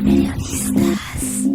Periodistas.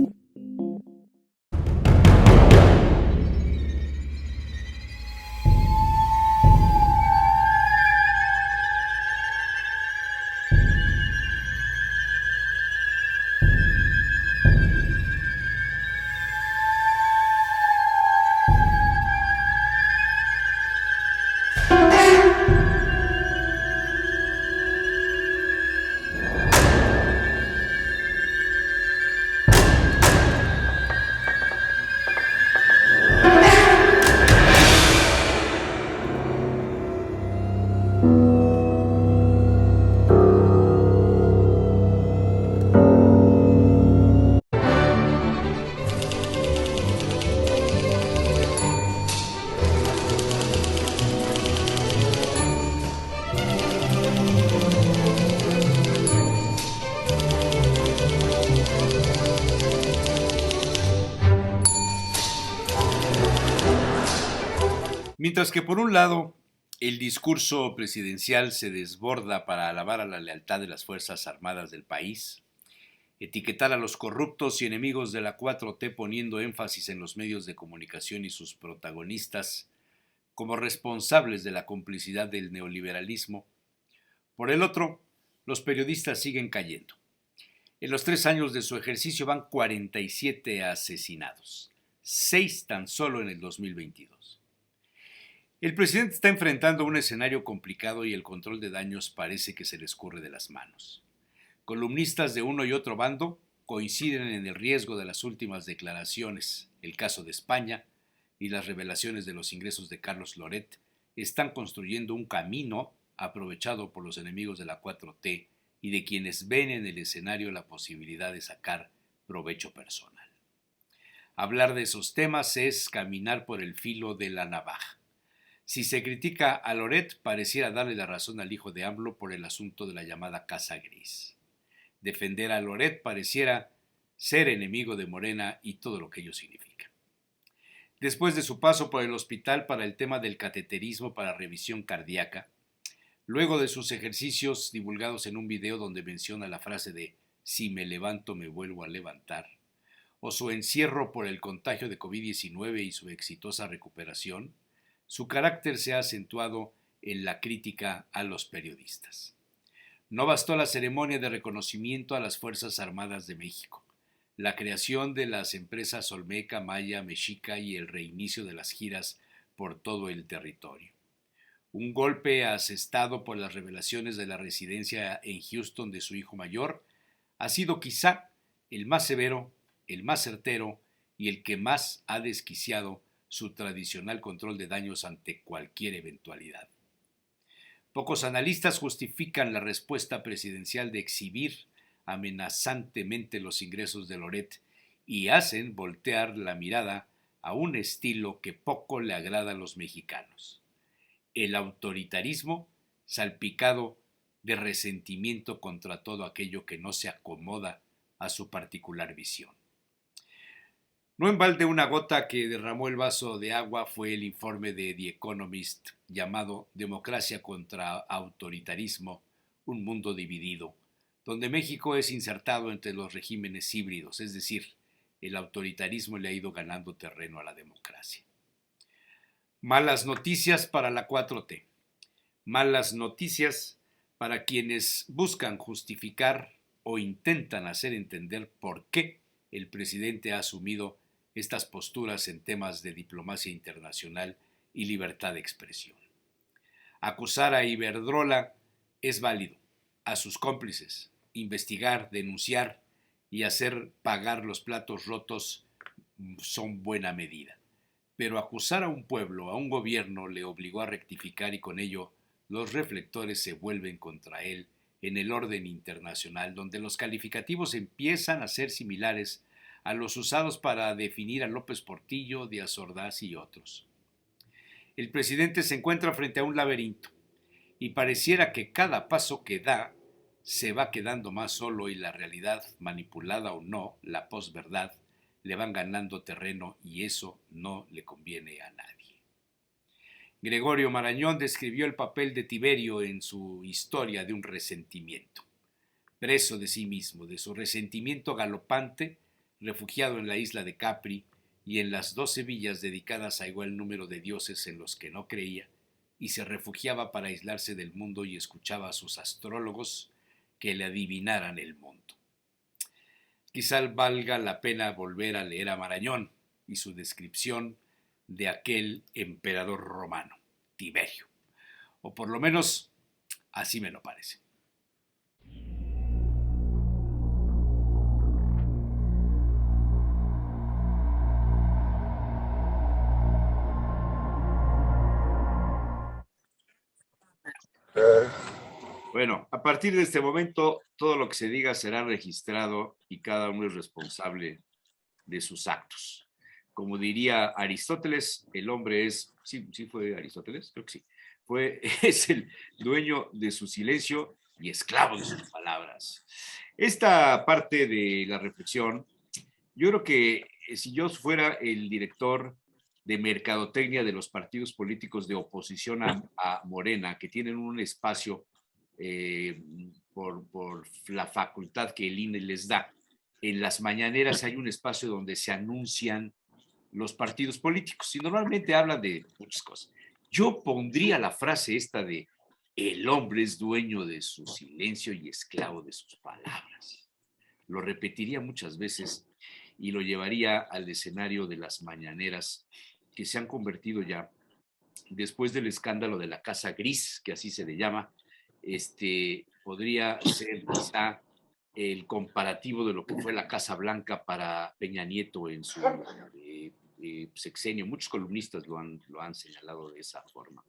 Mientras que por un lado el discurso presidencial se desborda para alabar a la lealtad de las Fuerzas Armadas del país, etiquetar a los corruptos y enemigos de la 4T poniendo énfasis en los medios de comunicación y sus protagonistas como responsables de la complicidad del neoliberalismo, por el otro, los periodistas siguen cayendo. En los 3 años de su ejercicio van 47 asesinados, 6 tan solo en el 2022. El presidente está enfrentando un escenario complicado y el control de daños parece que se le escurre de las manos. Columnistas de uno y otro bando coinciden en el riesgo de las últimas declaraciones. El caso de España y las revelaciones de los ingresos de Carlos Loret están construyendo un camino aprovechado por los enemigos de la 4T y de quienes ven en el escenario la posibilidad de sacar provecho personal. Hablar de esos temas es caminar por el filo de la navaja. Si se critica a Loret, pareciera darle la razón al hijo de AMLO por el asunto de la llamada Casa Gris. Defender a Loret pareciera ser enemigo de Morena y todo lo que ello significa. Después de su paso por el hospital para el tema del cateterismo para revisión cardíaca, luego de sus ejercicios divulgados en un video donde menciona la frase de "si me levanto me vuelvo a levantar", o su encierro por el contagio de COVID-19 y su exitosa recuperación, su carácter se ha acentuado en la crítica a los periodistas. No bastó la ceremonia de reconocimiento a las Fuerzas Armadas de México, la creación de las empresas Olmeca, Maya, Mexica y el reinicio de las giras por todo el territorio. Un golpe asestado por las revelaciones de la residencia en Houston de su hijo mayor ha sido quizá el más severo, el más certero y el que más ha desquiciado su tradicional control de daños ante cualquier eventualidad. Pocos analistas justifican la respuesta presidencial de exhibir amenazantemente los ingresos de Loret y hacen voltear la mirada a un estilo que poco le agrada a los mexicanos: el autoritarismo salpicado de resentimiento contra todo aquello que no se acomoda a su particular visión. No en balde una gota que derramó el vaso de agua fue el informe de The Economist llamado Democracia contra Autoritarismo, un mundo dividido, donde México es insertado entre los regímenes híbridos, es decir, el autoritarismo le ha ido ganando terreno a la democracia. Malas noticias para la 4T, malas noticias para quienes buscan justificar o intentan hacer entender por qué el presidente ha asumido estas posturas en temas de diplomacia internacional y libertad de expresión. Acusar a Iberdrola es válido, a sus cómplices, investigar, denunciar y hacer pagar los platos rotos son buena medida. Pero acusar a un pueblo, a un gobierno, le obligó a rectificar y con ello los reflectores se vuelven contra él en el orden internacional, donde los calificativos empiezan a ser similares a los usados para definir a López Portillo, Díaz Ordaz y otros. El presidente se encuentra frente a un laberinto y pareciera que cada paso que da se va quedando más solo y la realidad, manipulada o no, la posverdad, le van ganando terreno y eso no le conviene a nadie. Gregorio Marañón describió el papel de Tiberio en su Historia de un resentimiento. preso de sí mismo, de su resentimiento galopante, refugiado en la isla de Capri y en las 12 villas dedicadas a igual número de dioses en los que no creía, y se refugiaba para aislarse del mundo y escuchaba a sus astrólogos que le adivinaran el mundo. Quizá valga la pena volver a leer a Marañón y su descripción de aquel emperador romano, Tiberio, o por lo menos así me lo parece. Bueno, a partir de este momento, todo lo que se diga será registrado y cada uno es responsable de sus actos. Como diría Aristóteles, el hombre es, sí fue Aristóteles, creo que sí, es el dueño de su silencio y esclavo de sus palabras. Esta parte de la reflexión, yo creo que si yo fuera el director de mercadotecnia de los partidos políticos de oposición a Morena, que tienen un espacio eh, por la facultad que el INE les da. En las mañaneras hay un espacio donde se anuncian los partidos políticos y normalmente hablan de muchas cosas. Yo pondría la frase esta de el hombre es dueño de su silencio y esclavo de sus palabras. Lo repetiría muchas veces y lo llevaría al escenario de las mañaneras que se han convertido ya, después del escándalo de la Casa Gris, que así se le llama, podría ser quizá el comparativo de lo que fue la Casa Blanca para Peña Nieto en su sexenio. Muchos columnistas lo han señalado de esa forma.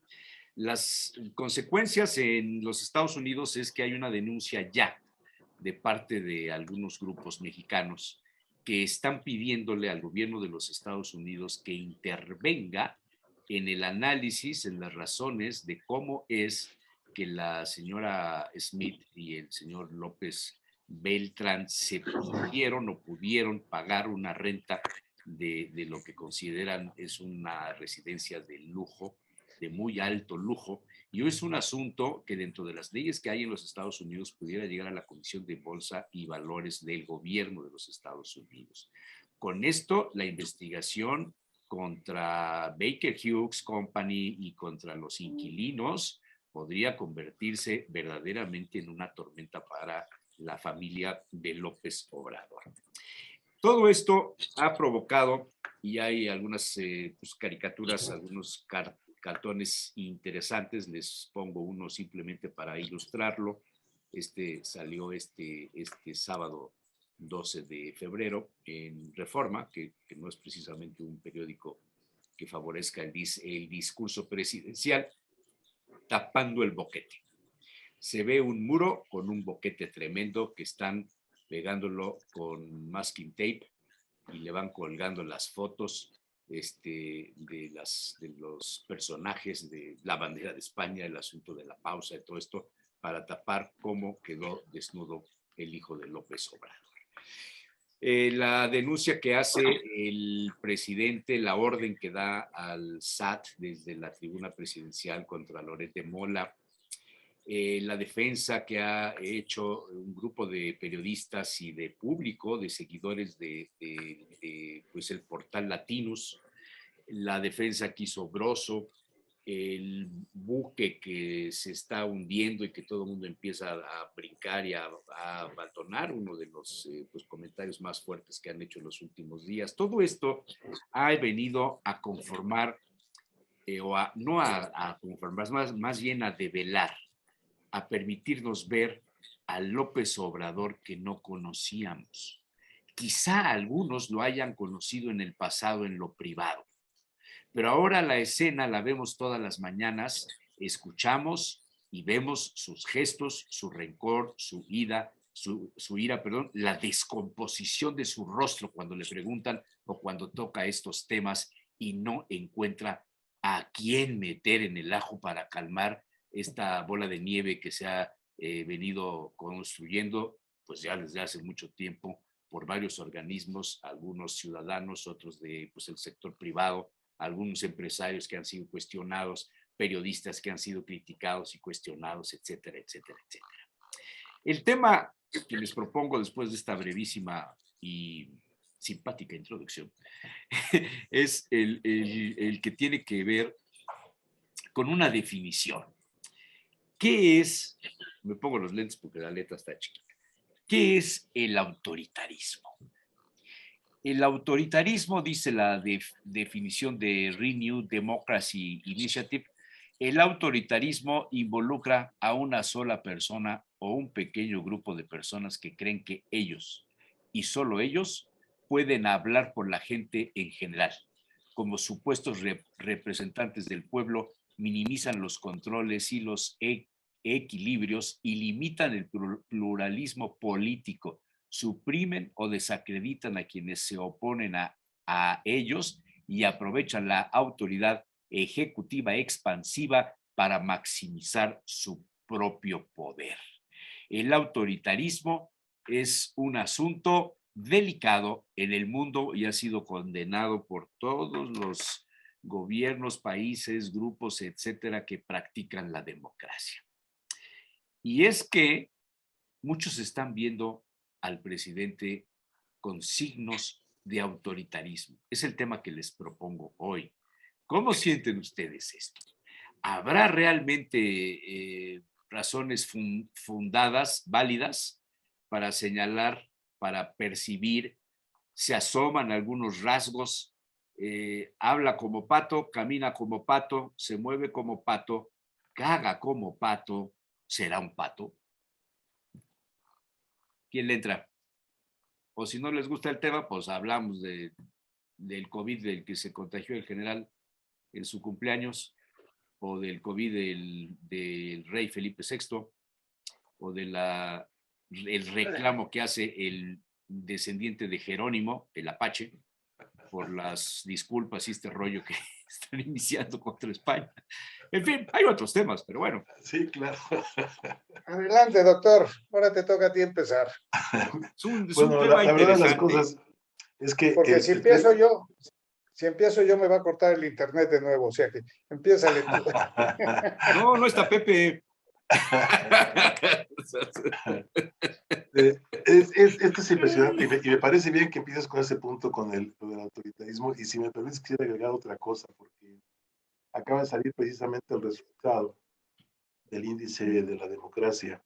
Las consecuencias en los Estados Unidos es que hay una denuncia ya de parte de algunos grupos mexicanos que están pidiéndole al gobierno de los Estados Unidos que intervenga en el análisis, en las razones de cómo es que la señora Smith y el señor López Beltrán se pudieron o pudieron pagar una renta de lo que consideran es una residencia de lujo, de muy alto lujo, y es un asunto que dentro de las leyes que hay en los Estados Unidos pudiera llegar a la Comisión de Bolsa y Valores del gobierno de los Estados Unidos. Con esto, la investigación contra Baker Hughes Company y contra los inquilinos podría convertirse verdaderamente en una tormenta para la familia de López Obrador. Todo esto ha provocado, y hay algunas pues, caricaturas, algunos cartones interesantes, les pongo uno simplemente para ilustrarlo. Salió este sábado 12 de febrero en Reforma, que no es precisamente un periódico que favorezca el discurso presidencial, tapando el boquete. Se ve un muro con un boquete tremendo que están pegándolo con masking tape y le van colgando las fotos de los personajes de la bandera de España, el asunto de la pausa y todo esto, para tapar cómo quedó desnudo el hijo de López Obrador. La denuncia que hace el presidente, la orden que da al SAT desde la tribuna presidencial contra Loret de Mola, la defensa que ha hecho un grupo de periodistas y de público, de seguidores pues el portal Latinus, la defensa que hizo Broso, el buque que se está hundiendo y que todo el mundo empieza a brincar y a abandonar, uno de los pues, comentarios más fuertes que han hecho en los últimos días. Todo esto ha venido a conformar, no a conformar, más bien a develar, a permitirnos ver al López Obrador que no conocíamos. Quizá algunos lo hayan conocido en el pasado en lo privado, pero ahora la escena la vemos todas las mañanas, escuchamos y vemos sus gestos, su rencor, su ira, la descomposición de su rostro cuando le preguntan o cuando toca estos temas y no encuentra a quién meter en el ajo para calmar esta bola de nieve que se ha venido construyendo pues ya desde hace mucho tiempo por varios organismos, algunos ciudadanos, otros de pues, el sector privado, algunos empresarios que han sido cuestionados, periodistas que han sido criticados y cuestionados, etcétera, etcétera, etcétera. El tema que les propongo después de esta brevísima y simpática introducción es el que tiene que ver con una definición. ¿Qué es? Me pongo los lentes porque la letra está chiquita. ¿Qué es el autoritarismo? El autoritarismo, dice la definición de Renew Democracy Initiative, el autoritarismo involucra a una sola persona o un pequeño grupo de personas que creen que ellos, y solo ellos, pueden hablar por la gente en general. Como supuestos representantes del pueblo, minimizan los controles y los equilibrios y limitan el pluralismo político, suprimen o desacreditan a quienes se oponen a ellos y aprovechan la autoridad ejecutiva expansiva para maximizar su propio poder. El autoritarismo es un asunto delicado en el mundo y ha sido condenado por todos los gobiernos, países, grupos, etcétera, que practican la democracia. Y es que muchos están viendo al presidente con signos de autoritarismo. Es el tema que les propongo hoy. ¿Cómo sienten ustedes esto? ¿Habrá realmente razones fundadas, válidas, para señalar, para percibir? Se asoman algunos rasgos, habla como pato, camina como pato, se mueve como pato, caga como pato, ¿será un pato? ¿Quién le entra? O si no les gusta el tema, pues hablamos del COVID del que se contagió el general en su cumpleaños, o del COVID del rey Felipe VI, o de el reclamo que hace el descendiente de Jerónimo, el Apache, por las disculpas y este rollo que están iniciando contra España. En fin, hay otros temas, pero bueno. Sí, claro. Adelante, doctor. Ahora te toca a ti empezar. Es un Bueno, tema la verdad de las interesante. cosas es que... Porque si empiezo yo me va a cortar el internet de nuevo. O sea que empiézale tú. No, no está Pepe. Esto es impresionante y me parece bien que empieces con ese punto con el autoritarismo, y si me permites quisiera agregar otra cosa, porque acaba de salir precisamente el resultado del índice de la democracia.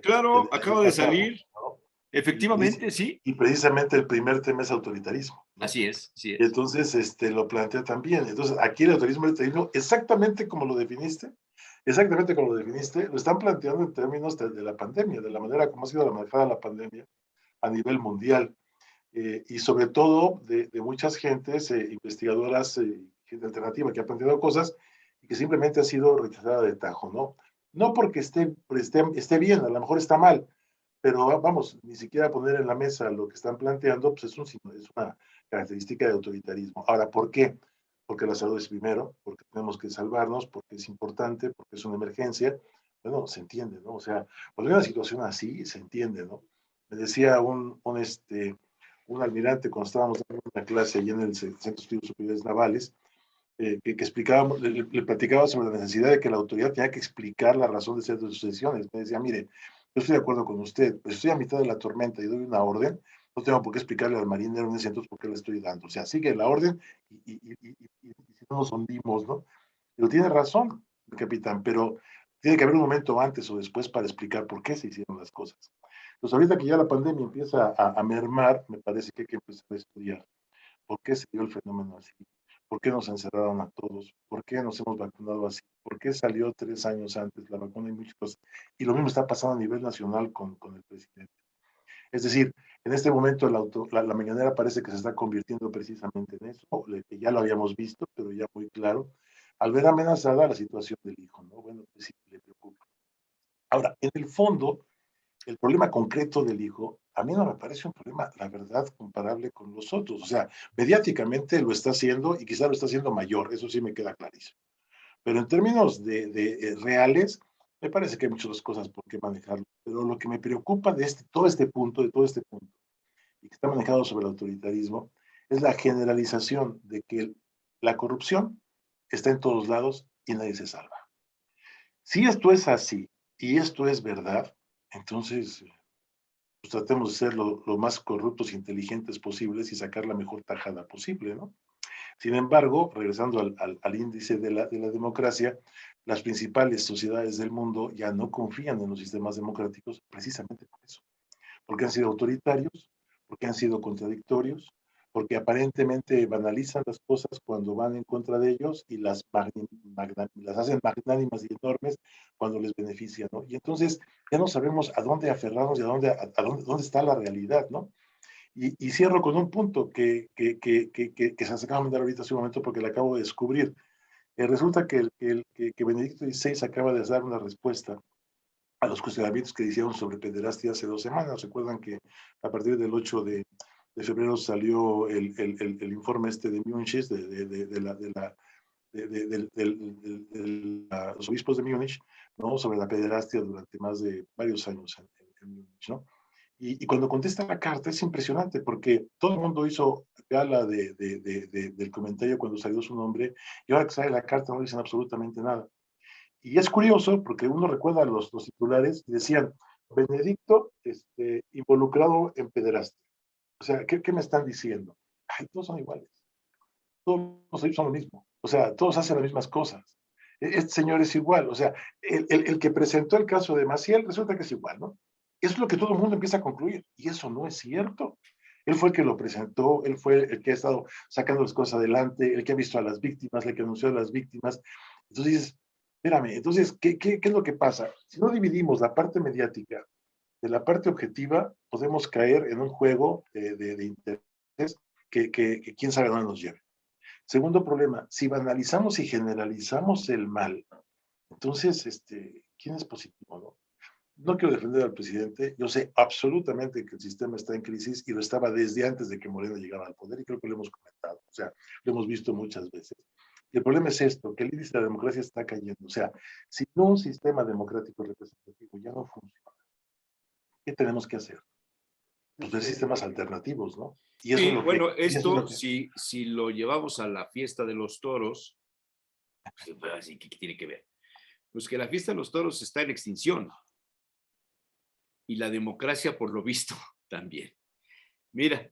Claro, acaba de salir. ¿no? Efectivamente, sí. Y precisamente el primer tema es autoritarismo, ¿no? Así es, sí es. Entonces, lo plantea también. Entonces, aquí el autoritarismo, exactamente como lo definiste, lo están planteando en términos de la pandemia, de la manera como ha sido manejada la pandemia a nivel mundial, y sobre todo de muchas gentes, investigadoras, gente alternativa que ha planteado cosas y que simplemente ha sido rechazada de tajo, ¿no? No porque esté bien, a lo mejor está mal, pero vamos, ni siquiera poner en la mesa lo que están planteando, pues es una característica de autoritarismo. Ahora, ¿por qué? Porque la salud es primero, porque tenemos que salvarnos, porque es importante, porque es una emergencia. Bueno, se entiende, ¿no? O sea, cuando hay una situación así, se entiende, ¿no? Me decía un almirante cuando estábamos dando una clase allí en el Centro de Estudios Superiores Navales, que explicábamos, le platicaba sobre la necesidad de que la autoridad tenía que explicar la razón de ser de sus decisiones. Me decía, mire, yo estoy de acuerdo con usted, pero estoy a mitad de la tormenta y doy una orden, no tengo por qué explicarle al marinero en ese entonces por qué le estoy dando. O sea, sigue la orden y si no nos hundimos, ¿no? Pero tiene razón, capitán, pero tiene que haber un momento antes o después para explicar por qué se hicieron las cosas. Entonces, ahorita que ya la pandemia empieza a mermar, me parece que hay que empezar a estudiar por qué se dio el fenómeno así, por qué nos encerraron a todos, por qué nos hemos vacunado así, por qué salió 3 años antes la vacuna y muchas cosas. Y lo mismo está pasando a nivel nacional con el presidente. Es decir, en este momento la mañanera parece que se está convirtiendo precisamente en eso, que ya lo habíamos visto, pero ya muy claro, al ver amenazada la situación del hijo, ¿no? Bueno, pues sí, le preocupa. Ahora, en el fondo, el problema concreto del hijo, a mí no me parece un problema, la verdad, comparable con los otros. O sea, mediáticamente lo está haciendo y quizá lo está haciendo mayor, eso sí me queda clarísimo. Pero en términos de reales, me parece que hay muchas cosas por qué manejarlo. Pero lo que me preocupa de todo este punto, y que está manejado sobre el autoritarismo, es la generalización de que la corrupción está en todos lados y nadie se salva. Si esto es así y esto es verdad, entonces pues tratemos de ser lo más corruptos e inteligentes posibles y sacar la mejor tajada posible, ¿no? Sin embargo, regresando al índice de la democracia, las principales sociedades del mundo ya no confían en los sistemas democráticos precisamente por eso, porque han sido autoritarios, porque han sido contradictorios, porque aparentemente banalizan las cosas cuando van en contra de ellos y las hacen magnánimas y enormes cuando les beneficia, ¿no? Y entonces ya no sabemos a dónde aferrarnos y dónde está la realidad, ¿no? Y cierro con un punto que se acaba de mandar ahorita hace un momento porque lo acabo de descubrir. Resulta que Benedicto XVI acaba de dar una respuesta a los cuestionamientos que hicieron sobre pederastia hace 2 semanas. Recuerdan que a partir del 8 de febrero salió el informe este de Múnich, de los obispos de Múnich, ¿no? Sobre la pederastia durante más de varios años en Múnich, ¿no? Y cuando contesta la carta es impresionante porque todo el mundo hizo gala del comentario cuando salió su nombre y ahora que sale la carta no dicen absolutamente nada. Y es curioso porque uno recuerda los titulares y decían, Benedicto involucrado en pederastia. O sea, ¿qué me están diciendo? Ay, todos son iguales, todos son lo mismo, o sea, todos hacen las mismas cosas. Este señor es igual, o sea, el que presentó el caso de Maciel resulta que es igual, ¿no? Eso es lo que todo el mundo empieza a concluir, y eso no es cierto. Él fue el que lo presentó, él fue el que ha estado sacando las cosas adelante, el que ha visto a las víctimas, el que anunció a las víctimas. Entonces dices, espérame, entonces, ¿qué es lo que pasa? Si no dividimos la parte mediática de la parte objetiva, podemos caer en un juego de intereses que quién sabe dónde nos lleve. Segundo problema, si banalizamos y generalizamos el mal, entonces, ¿quién es positivo, no? No quiero defender al presidente, yo sé absolutamente que el sistema está en crisis y lo estaba desde antes de que Moreno llegara al poder y creo que lo hemos comentado, o sea, lo hemos visto muchas veces. Y el problema es esto, que el índice de la democracia está cayendo, o sea, si no un sistema democrático representativo ya no funciona, ¿qué tenemos que hacer? Pues ver sistemas alternativos, ¿no? Y eso es Sí, lo que... bueno, Y eso es esto, lo que si lo llevamos a la fiesta de los toros, así que ¿qué tiene que ver? Pues que la fiesta de los toros está en extinción y la democracia, por lo visto, también. Mira,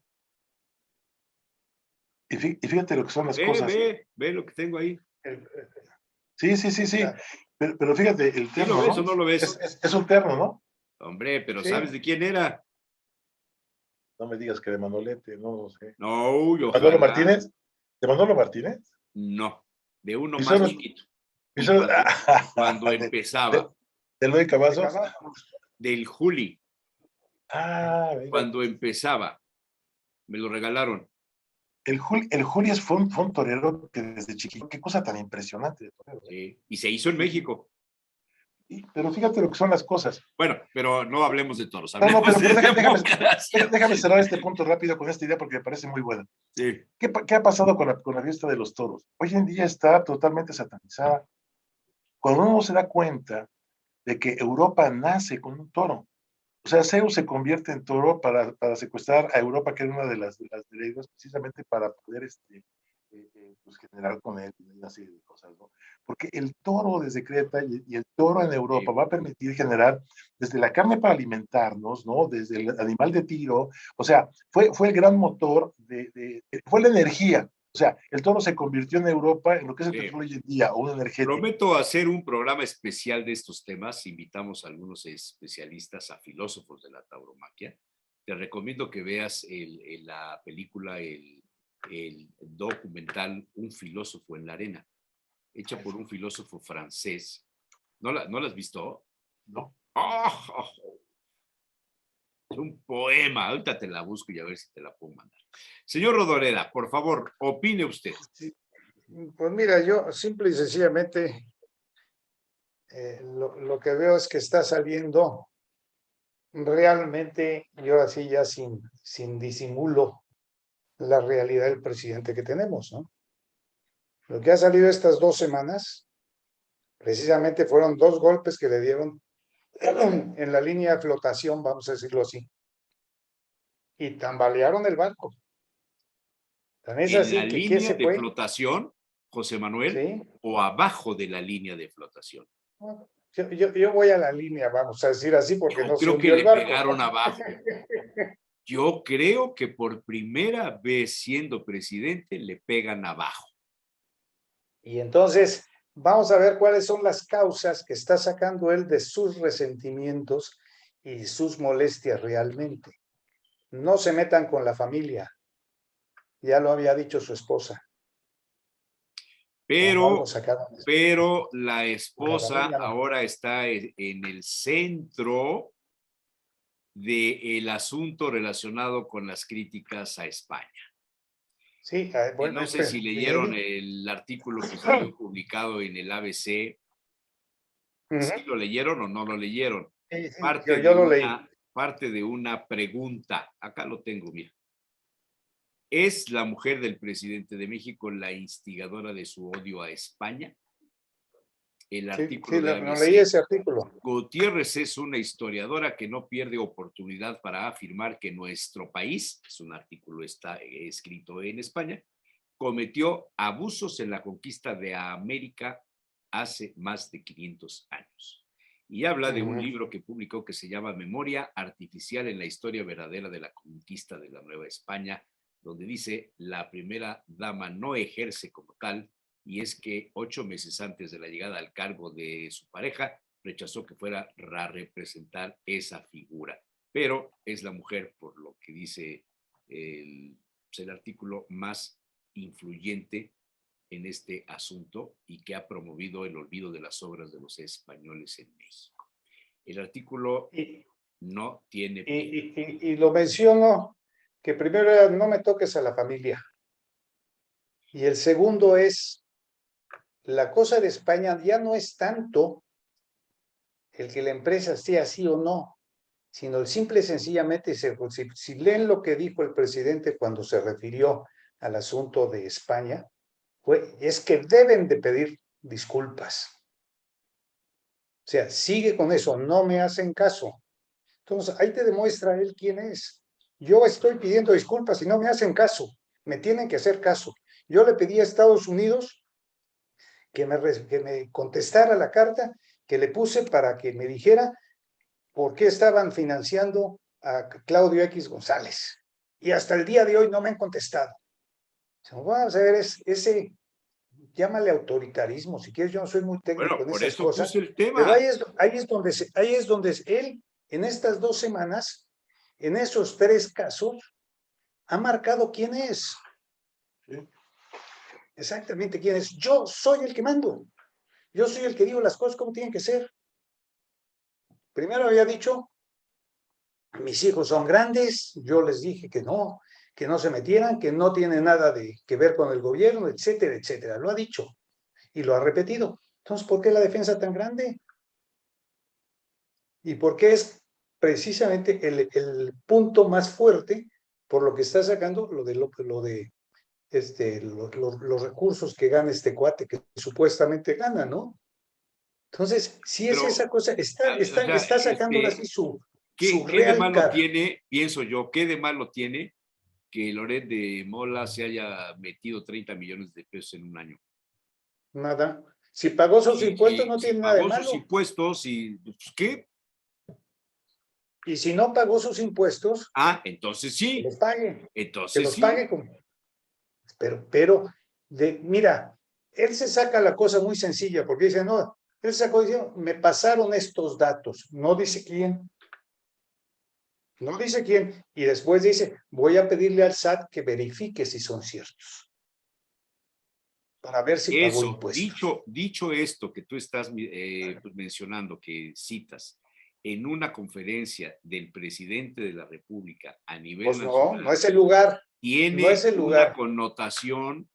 y fíjate lo que son las cosas. ve lo que tengo ahí. Sí. Pero fíjate, el ¿Sí lo terno, ves ¿no? o no lo ves? Es un terno, ¿no? Hombre, pero Sí. ¿sabes de quién era? No me digas que de Manolete, no sé. No, yo ¿Manolo ojalá. Martínez? ¿De Manolo Martínez? No, de uno ¿Y más solo, chiquito. y Y solo, cuando de, empezaba, de Eloy Cavazos? del Juli, Mira. cuando empezaba, me lo regalaron. El Juli fue un torero que desde chiquito, qué cosa tan impresionante de torero. Sí, y se hizo en México. Pero fíjate lo que son las cosas. Bueno, pero no hablemos de toros, No, hablemos de democracia. déjame cerrar este punto rápido con esta idea porque me parece muy buena. Sí. ¿Qué ha pasado con la fiesta de los toros? Hoy en día está totalmente satanizada. Cuando uno se da cuenta de que Europa nace con un toro, o sea, Zeus se convierte en toro para secuestrar a Europa, que era una de las reglas, precisamente para poder pues generar con él una serie de cosas, ¿no? Porque el toro desde Creta y el toro en Europa va a permitir generar desde la carne para alimentarnos, ¿no? Desde el animal de tiro, o sea, fue el gran motor, fue la energía. O sea, el toro se convirtió en Europa en lo que es el petróleo hoy en día, o un energético. Prometo hacer un programa especial de estos temas. Invitamos a algunos especialistas, a filósofos de la tauromaquia. Te recomiendo que veas la película, el documental Un filósofo en la arena, hecha por un filósofo francés. ¿No la has visto? No. Es un poema. Ahorita te la busco y a ver si te la puedo mandar. Señor Rodoreda, por favor, opine usted. Sí. Pues mira, yo simple y sencillamente lo que veo es que está saliendo realmente, yo así ya sin disimulo, la realidad del presidente que tenemos, ¿no? Lo que ha salido estas 2 semanas, precisamente fueron 2 golpes que le dieron en la línea de flotación, vamos a decirlo así, y tambalearon el barco. Tan es ¿En así la que ¿qué línea se de fue? flotación, José Manuel, ¿Sí? o abajo de la línea de flotación? yo voy a la línea, vamos a decir así, porque Yo no se creo que hundió el le barco. pegaron abajo. Yo creo que por primera vez siendo presidente le pegan abajo. Y entonces vamos a ver cuáles son las causas que está sacando él de sus resentimientos y sus molestias realmente. No se metan con la familia, ya lo había dicho su esposa. Pero, Algo sacaron. pero la La esposa familia no. ahora está en el centro del asunto relacionado con las críticas a España. Sí, bueno, No sé si leyeron el artículo que salió publicado en el ABC. ¿Sí lo leyeron o no lo leyeron? Sí, sí, Parte yo lo leí. parte de una pregunta. Acá lo tengo, mira. ¿Es la mujer del presidente de México la instigadora de su odio a España? El artículo de no ABC. leí ese artículo. Gutiérrez es una historiadora que no pierde oportunidad para afirmar que nuestro país, es un artículo está escrito en España, cometió abusos en la conquista de América hace más de 500 años. Y habla de un libro que publicó que se llama Memoria Artificial en la historia verdadera de la conquista de la Nueva España, donde dice la primera dama no ejerce como tal, y es que 8 meses antes de la llegada al cargo de su pareja, rechazó que fuera a representar esa figura. Pero es la mujer, por lo que dice el artículo, más influyente en este asunto y que ha promovido el olvido de las obras de los españoles en México. El artículo no tiene... Y lo menciono, que primero era no me toques a la familia. Y el segundo es, la cosa de España ya no es tanto el que la empresa esté así o no, sino el simple y sencillamente, si leen lo que dijo el presidente cuando se refirió al asunto de España, es que deben de pedir disculpas. O sea, sigue con eso, no me hacen caso. Entonces, ahí te demuestra él quién es. Yo estoy pidiendo disculpas y no me hacen caso, me tienen que hacer caso. Yo le pedí a Estados Unidos que me contestara la carta que le puse para que me dijera por qué estaban financiando a Claudio X González. Y hasta el día de hoy no me han contestado. Vamos a ver, ese, llámale autoritarismo, si quieres, yo no soy muy técnico en por esas eso cosas, puse el tema. pero ahí es donde él, en estas 2 semanas, en esos 3 casos, ha marcado quién es. Sí. Exactamente quién es. Yo soy el que mando. Yo soy el que digo las cosas como tienen que ser. Primero había dicho, mis hijos son grandes, yo les dije que no se metieran, que no tiene nada que ver con el gobierno, etcétera, etcétera. Lo ha dicho y lo ha repetido. Entonces, ¿por qué la defensa tan grande? ¿Y por qué es precisamente el punto más fuerte por lo que está sacando lo de los recursos que gana este cuate que supuestamente gana, ¿no? Entonces, si es esa cosa, está sacando así su ¿qué de real malo cara. tiene, pienso yo, qué de malo tiene que Loret de Mola se haya metido 30 millones de pesos en un año? Nada. Si pagó sus impuestos, no tiene nada de malo. Si pagó sus impuestos, y ¿qué? Y si no pagó sus impuestos, entonces sí. que los pague. Entonces que los sí. pague como. Pero mira, él se saca la cosa muy sencilla, porque dice, no, él sacó diciendo, me pasaron estos datos, no dice quién. No dice quién. Y después dice, voy a pedirle al SAT que verifique si son ciertos. Para ver si pagó impuestos. Dicho esto que tú estás mencionando, que citas, en una conferencia del presidente de la República a nivel nacional, no es el lugar. Tiene no es el lugar. una connotación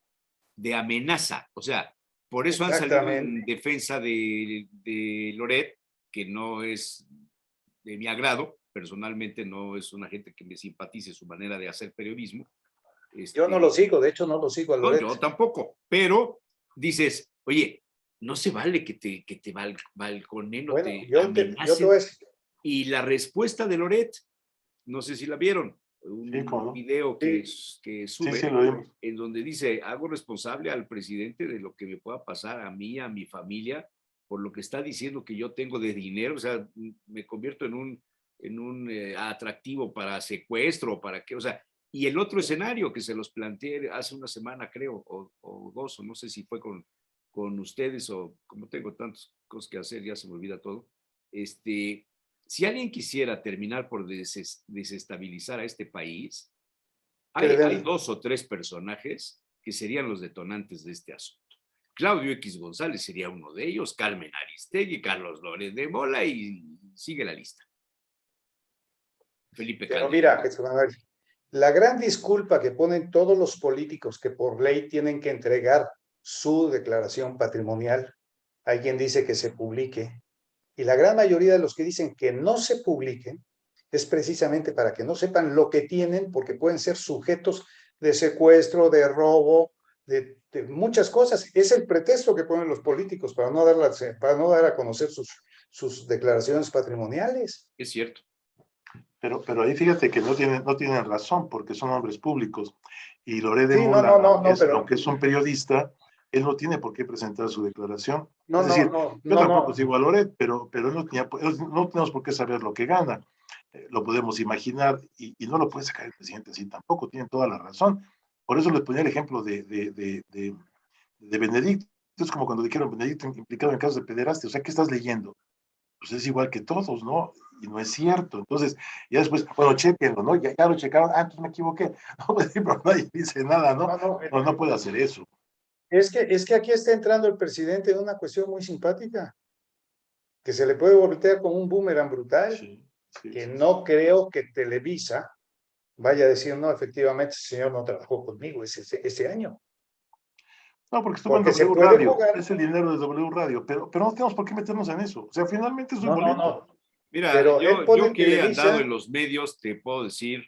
de amenaza. O sea, por eso han salido en defensa de Loret, que no es de mi agrado. Personalmente no es una gente que me simpatice su manera de hacer periodismo. Yo no lo sigo, de hecho no lo sigo a Loret. No, yo tampoco, pero dices, oye, no se vale que te balconen o te amenacen. Y la respuesta de Loret, no sé si la vieron, un video que sube, en donde dice, hago responsable al presidente de lo que me pueda pasar a mí, a mi familia, por lo que está diciendo que yo tengo de dinero, o sea, me convierto en un atractivo para secuestro, para qué, o sea, y el otro escenario que se los planteé hace una semana, creo, o dos, o no sé si fue con ustedes, o como tengo tantas cosas que hacer, ya se me olvida todo. Si alguien quisiera terminar por desestabilizar a este país, hay dos o tres personajes que serían los detonantes de este asunto. Claudio X González sería uno de ellos, Carmen Aristegui, Carlos Loret de Mola, y sigue la lista. Felipe Pero Calderón. mira, Jesús Manuel, la gran disculpa que ponen todos los políticos que por ley tienen que entregar su declaración patrimonial, hay quien dice que se publique, y la gran mayoría de los que dicen que no se publiquen es precisamente para que no sepan lo que tienen, porque pueden ser sujetos de secuestro, de robo, de muchas cosas. Es el pretexto que ponen los políticos para no dar a conocer sus declaraciones patrimoniales. Es cierto. Pero ahí fíjate que no tienen razón, porque son hombres públicos. Y Loret de Sí, Mola, pero aunque es un periodista, él no tiene por qué presentar su declaración. no, Es decir, no, yo no, tampoco no. sigo a Loret, pero él no tenemos por qué saber lo que gana. Lo podemos imaginar y no lo puede sacar el presidente así tampoco, tiene toda la razón. Por eso les ponía el ejemplo de Benedicto. Es como cuando dijeron Benedicto implicado en casos de pederastia. O sea, ¿qué estás leyendo? Pues es igual que todos, ¿no? Y no es cierto. Entonces, ya después, bueno, chequenlo, ¿no? Ya lo checaron, entonces me equivoqué. No, pues, pero nadie dice nada, ¿no? No puede hacer eso. Es que aquí está entrando el presidente en una cuestión muy simpática, que se le puede voltear como un boomerang brutal, que no creo que Televisa vaya a decir, no, efectivamente, ese señor no trabajó conmigo ese año. No, porque estuvo en W Radio, es el dinero de W Radio, pero no tenemos por qué meternos en eso. O sea, finalmente es un boleto. Mira, pero yo que he andado en los medios, te puedo decir,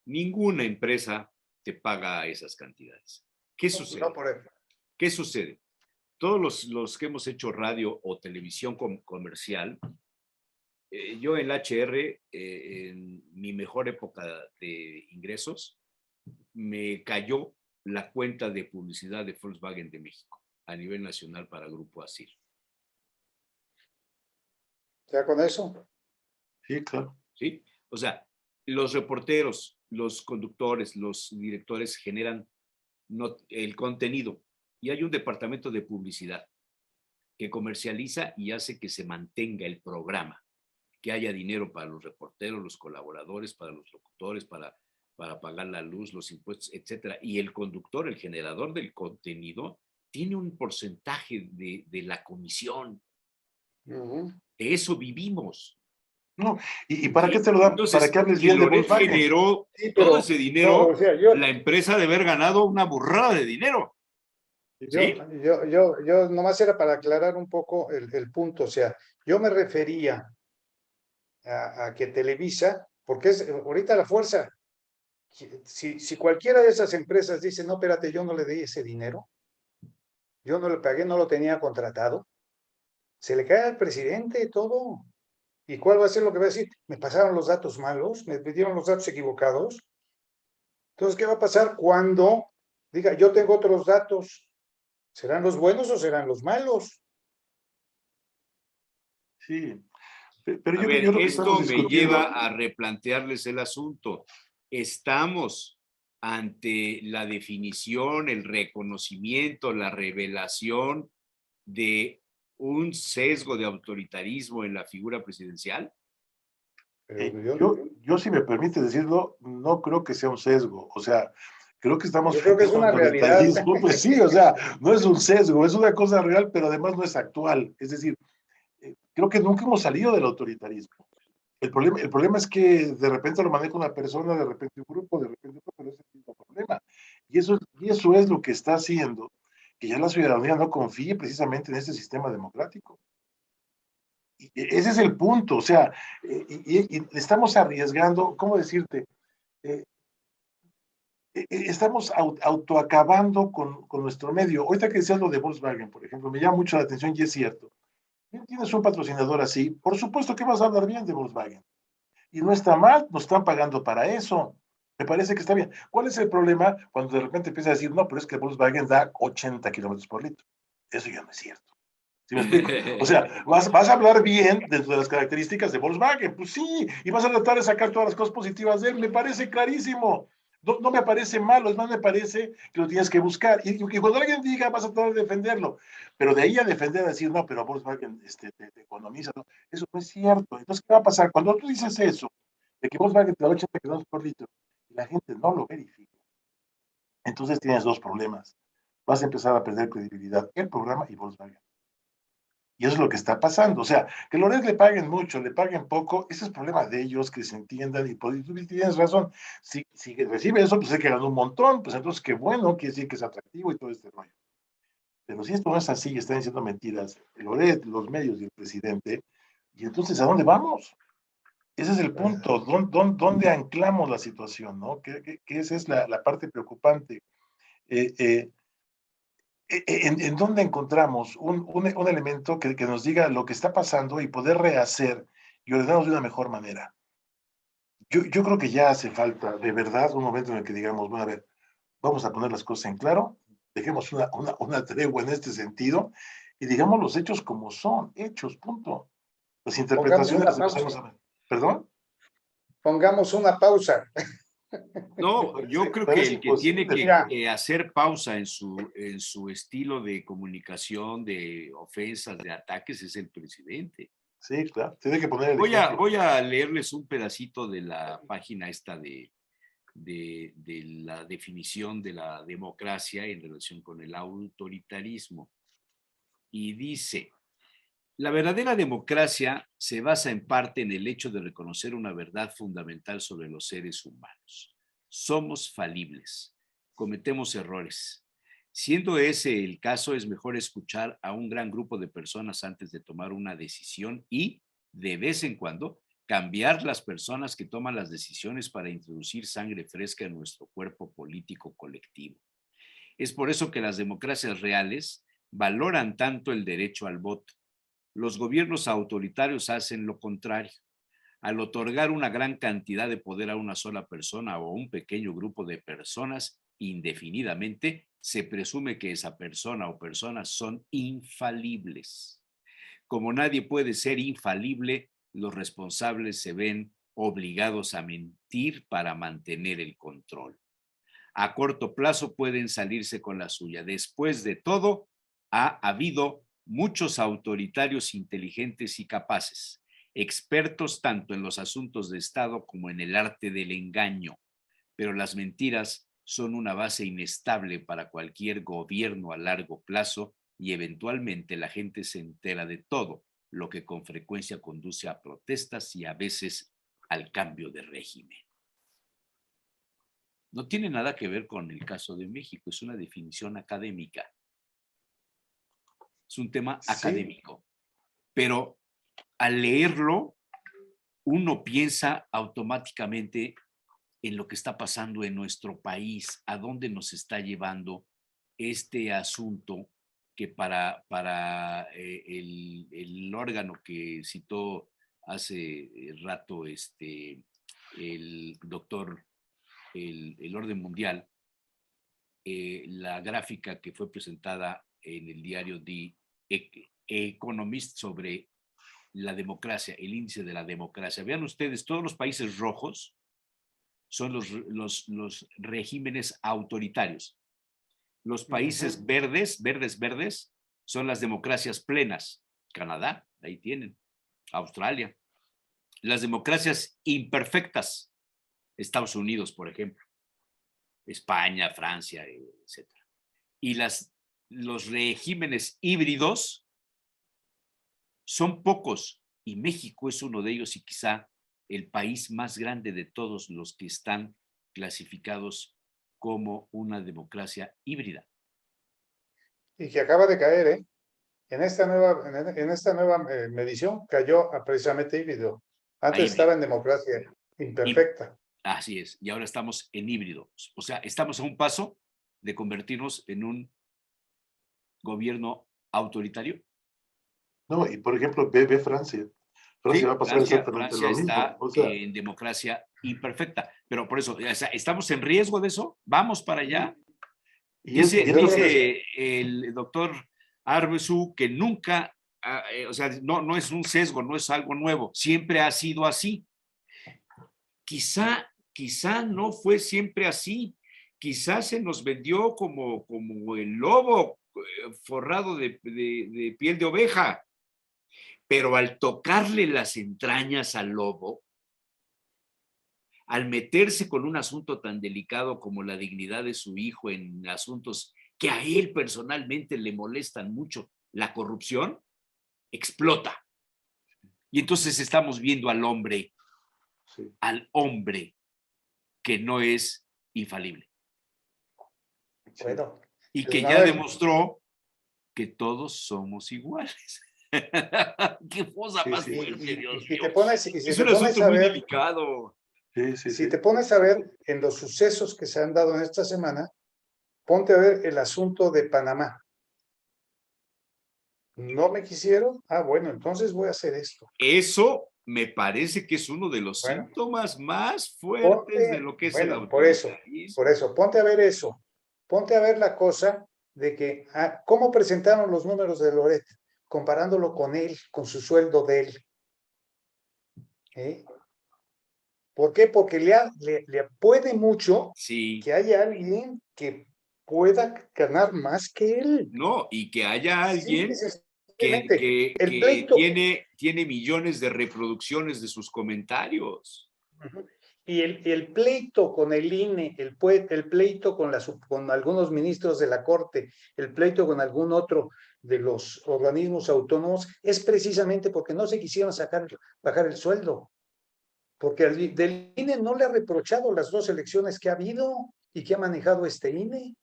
ninguna empresa te paga esas cantidades. ¿Qué sucede? No, por ejemplo. ¿Qué sucede? Todos los que hemos hecho radio o televisión comercial, yo en la HR, en mi mejor época de ingresos, me cayó la cuenta de publicidad de Volkswagen de México a nivel nacional para Grupo ASIR. ¿Ya con eso? Sí, claro. ¿Sí? O sea, los reporteros, los conductores, los directores generan el contenido y hay un departamento de publicidad que comercializa y hace que se mantenga el programa, que haya dinero para los reporteros, los colaboradores, para los locutores, para pagar la luz, los impuestos, etcétera. Y el conductor, el generador del contenido, tiene un porcentaje de la comisión. De eso vivimos. No, ¿y para qué te lo dan? Entonces, para que hables bien de Volkswagen. Generó todo ese dinero, la empresa debe haber ganado una burrada de dinero. Yo nomás era para aclarar un poco el punto, o sea, yo me refería a que Televisa, porque es ahorita la fuerza, si cualquiera de esas empresas dice, no, espérate, yo no le di ese dinero, yo no le pagué, no lo tenía contratado, se le cae al presidente todo. ¿Y cuál va a ser lo que va a decir? Me pasaron los datos malos, me dieron los datos equivocados. Entonces, ¿qué va a pasar cuando diga, yo tengo otros datos? ¿Serán los buenos o serán los malos? Sí, pero yo creo que esto me lleva a replantearles el asunto. Estamos ante la definición, el reconocimiento, la revelación de un sesgo de autoritarismo en la figura presidencial. Yo, si me permite decirlo, no creo que sea un sesgo. O sea, creo que estamos frente a un autoritarismo. Pues sí, o sea, no es un sesgo, es una cosa real, pero además no es actual. Es decir, creo que nunca hemos salido del autoritarismo. El problema es que de repente lo maneja una persona, de repente un grupo, de repente otro, pero ese es el mismo problema. Y eso es lo que está haciendo que ya la ciudadanía no confíe precisamente en este sistema democrático. Y ese es el punto, o sea, y estamos arriesgando, ¿cómo decirte? Estamos autoacabando con nuestro medio. Ahorita que decías lo de Volkswagen, por ejemplo, me llama mucho la atención y es cierto. Tienes un patrocinador así, por supuesto que vas a hablar bien de Volkswagen. Y no está mal, nos están pagando para eso. Me parece que está bien. ¿Cuál es el problema cuando de repente empieza a decir, no, pero es que Volkswagen da 80 kilómetros por litro? Eso ya no es cierto. ¿Sí me explico? O sea, vas a hablar bien dentro de las características de Volkswagen, pues sí, y vas a tratar de sacar todas las cosas positivas de él, me parece clarísimo. No, no me parece malo, es más, me parece que lo tienes que buscar. Y cuando alguien diga, vas a tratar de defenderlo, pero de ahí a defender, a decir, no, pero Volkswagen te economiza, ¿no? Eso no es cierto. Entonces, ¿qué va a pasar? Cuando tú dices eso, de que Volkswagen te da 80 kilómetros por litro, y la gente no lo verifica, entonces tienes dos problemas. Vas a empezar a perder credibilidad, el programa y Volkswagen. Y eso es lo que está pasando. O sea, que Loret le paguen mucho, le paguen poco, ese es problema de ellos, que se entiendan. Y tú tienes razón. Si recibe eso, pues es que ganó un montón. Pues entonces, qué bueno, quiere decir que es atractivo y todo este rollo. Pero si esto no es así, están diciendo mentiras, Loret, los medios y el presidente, y entonces, ¿a dónde vamos? Ese es el punto. ¿Dónde anclamos la situación? ¿No? Que esa es la parte preocupante. Eh, eh, en dónde encontramos un elemento que nos diga lo que está pasando y poder rehacer y ordenarnos de una mejor manera. Yo creo que ya hace falta, de verdad, un momento en el que digamos, bueno, a ver, vamos a poner las cosas en claro, dejemos una tregua en este sentido y digamos los hechos como son, hechos, punto. Las Pongamos interpretaciones una las pausa. empezamos a ver. ¿Perdón? Pongamos una pausa. No, yo creo que Parece el que tiene imposible. Mira, que hacer pausa en su estilo de comunicación, de ofensas, de ataques, es el presidente. Sí, claro, tiene que poner el ejemplo. Voy a leerles un pedacito de la página esta de la definición de la democracia en relación con el autoritarismo. Y dice, la verdadera democracia se basa en parte en el hecho de reconocer una verdad fundamental sobre los seres humanos. Somos falibles, cometemos errores. Siendo ese el caso, es mejor escuchar a un gran grupo de personas antes de tomar una decisión y, de vez en cuando, cambiar las personas que toman las decisiones para introducir sangre fresca en nuestro cuerpo político colectivo. Es por eso que las democracias reales valoran tanto el derecho al voto. Los gobiernos autoritarios hacen lo contrario. Al otorgar una gran cantidad de poder a una sola persona o a un pequeño grupo de personas indefinidamente, se presume que esa persona o personas son infalibles. Como nadie puede ser infalible, los responsables se ven obligados a mentir para mantener el control. A corto plazo pueden salirse con la suya. Después de todo, ha habido muchos autoritarios inteligentes y capaces, expertos tanto en los asuntos de Estado como en el arte del engaño, pero las mentiras son una base inestable para cualquier gobierno a largo plazo y eventualmente la gente se entera de todo, lo que con frecuencia conduce a protestas y a veces al cambio de régimen. No tiene nada que ver con el caso de México, es una definición académica. Es un tema académico. Pero al leerlo, uno piensa automáticamente en lo que está pasando en nuestro país, a dónde nos está llevando este asunto que para el órgano que citó hace rato el doctor, el orden mundial, la gráfica que fue presentada en el diario The Economist sobre la democracia, el índice de la democracia. Vean ustedes, todos los países rojos son los regímenes autoritarios. Los países verdes, son las democracias plenas. Canadá, ahí tienen. Australia. Las democracias imperfectas. Estados Unidos, por ejemplo. España, Francia, etc. Y los regímenes híbridos son pocos. Y México es uno de ellos y quizá el país más grande de todos los que están clasificados como una democracia híbrida. Y que acaba de caer, ¿eh? En esta nueva medición cayó a precisamente híbrido. Antes estaba en democracia imperfecta. Así es, y ahora estamos en híbrido. O sea, estamos a un paso de convertirnos en un gobierno autoritario. No, y por ejemplo, ve Francia. Francia va a pasar exactamente Francia lo mismo. está O sea, en democracia imperfecta, pero por eso, o sea, ¿estamos en riesgo de eso? ¿Vamos para allá? Dice el doctor Arbesu que nunca o sea, no es un sesgo, no es algo nuevo, siempre ha sido así. Quizá no fue siempre así, quizás se nos vendió como el lobo forrado de piel de oveja, pero al tocarle las entrañas al lobo, al meterse con un asunto tan delicado como la dignidad de su hijo en asuntos que a él personalmente le molestan mucho, la corrupción, explota. Y entonces estamos viendo al hombre que no es infalible. Bueno, Y pues que ya Manuel, demostró que todos somos iguales. Qué cosa Sí, más sí, sí, fuerte, y Dios si mío. te pones, y si Es te un pones asunto a muy ver, delicado. sí, sí, si sí. te pones a ver en los sucesos que se han dado en esta semana, ponte a ver el asunto de Panamá. ¿No me quisieron? Ah, bueno, entonces voy a hacer esto. Eso me parece que es uno de los Bueno, síntomas más fuertes de lo que es el bueno, por autoritarismo. eso, ponte a ver eso. Ponte a ver la cosa de que, ¿cómo presentaron los números de Loret? Comparándolo con él, con su sueldo de él. ¿Eh? ¿Por qué? Porque le puede mucho Sí, que haya alguien que pueda ganar más que él. no, y que haya Simple y alguien sencillamente. El que pleito, tiene millones de reproducciones de sus comentarios. ujú, y el pleito con el INE, el pleito con algunos ministros de la Corte, el pleito con algún otro de los organismos autónomos, es precisamente porque no se quisieron bajar el sueldo. Porque del INE no le ha reprochado las dos elecciones que ha habido y que ha manejado este INE.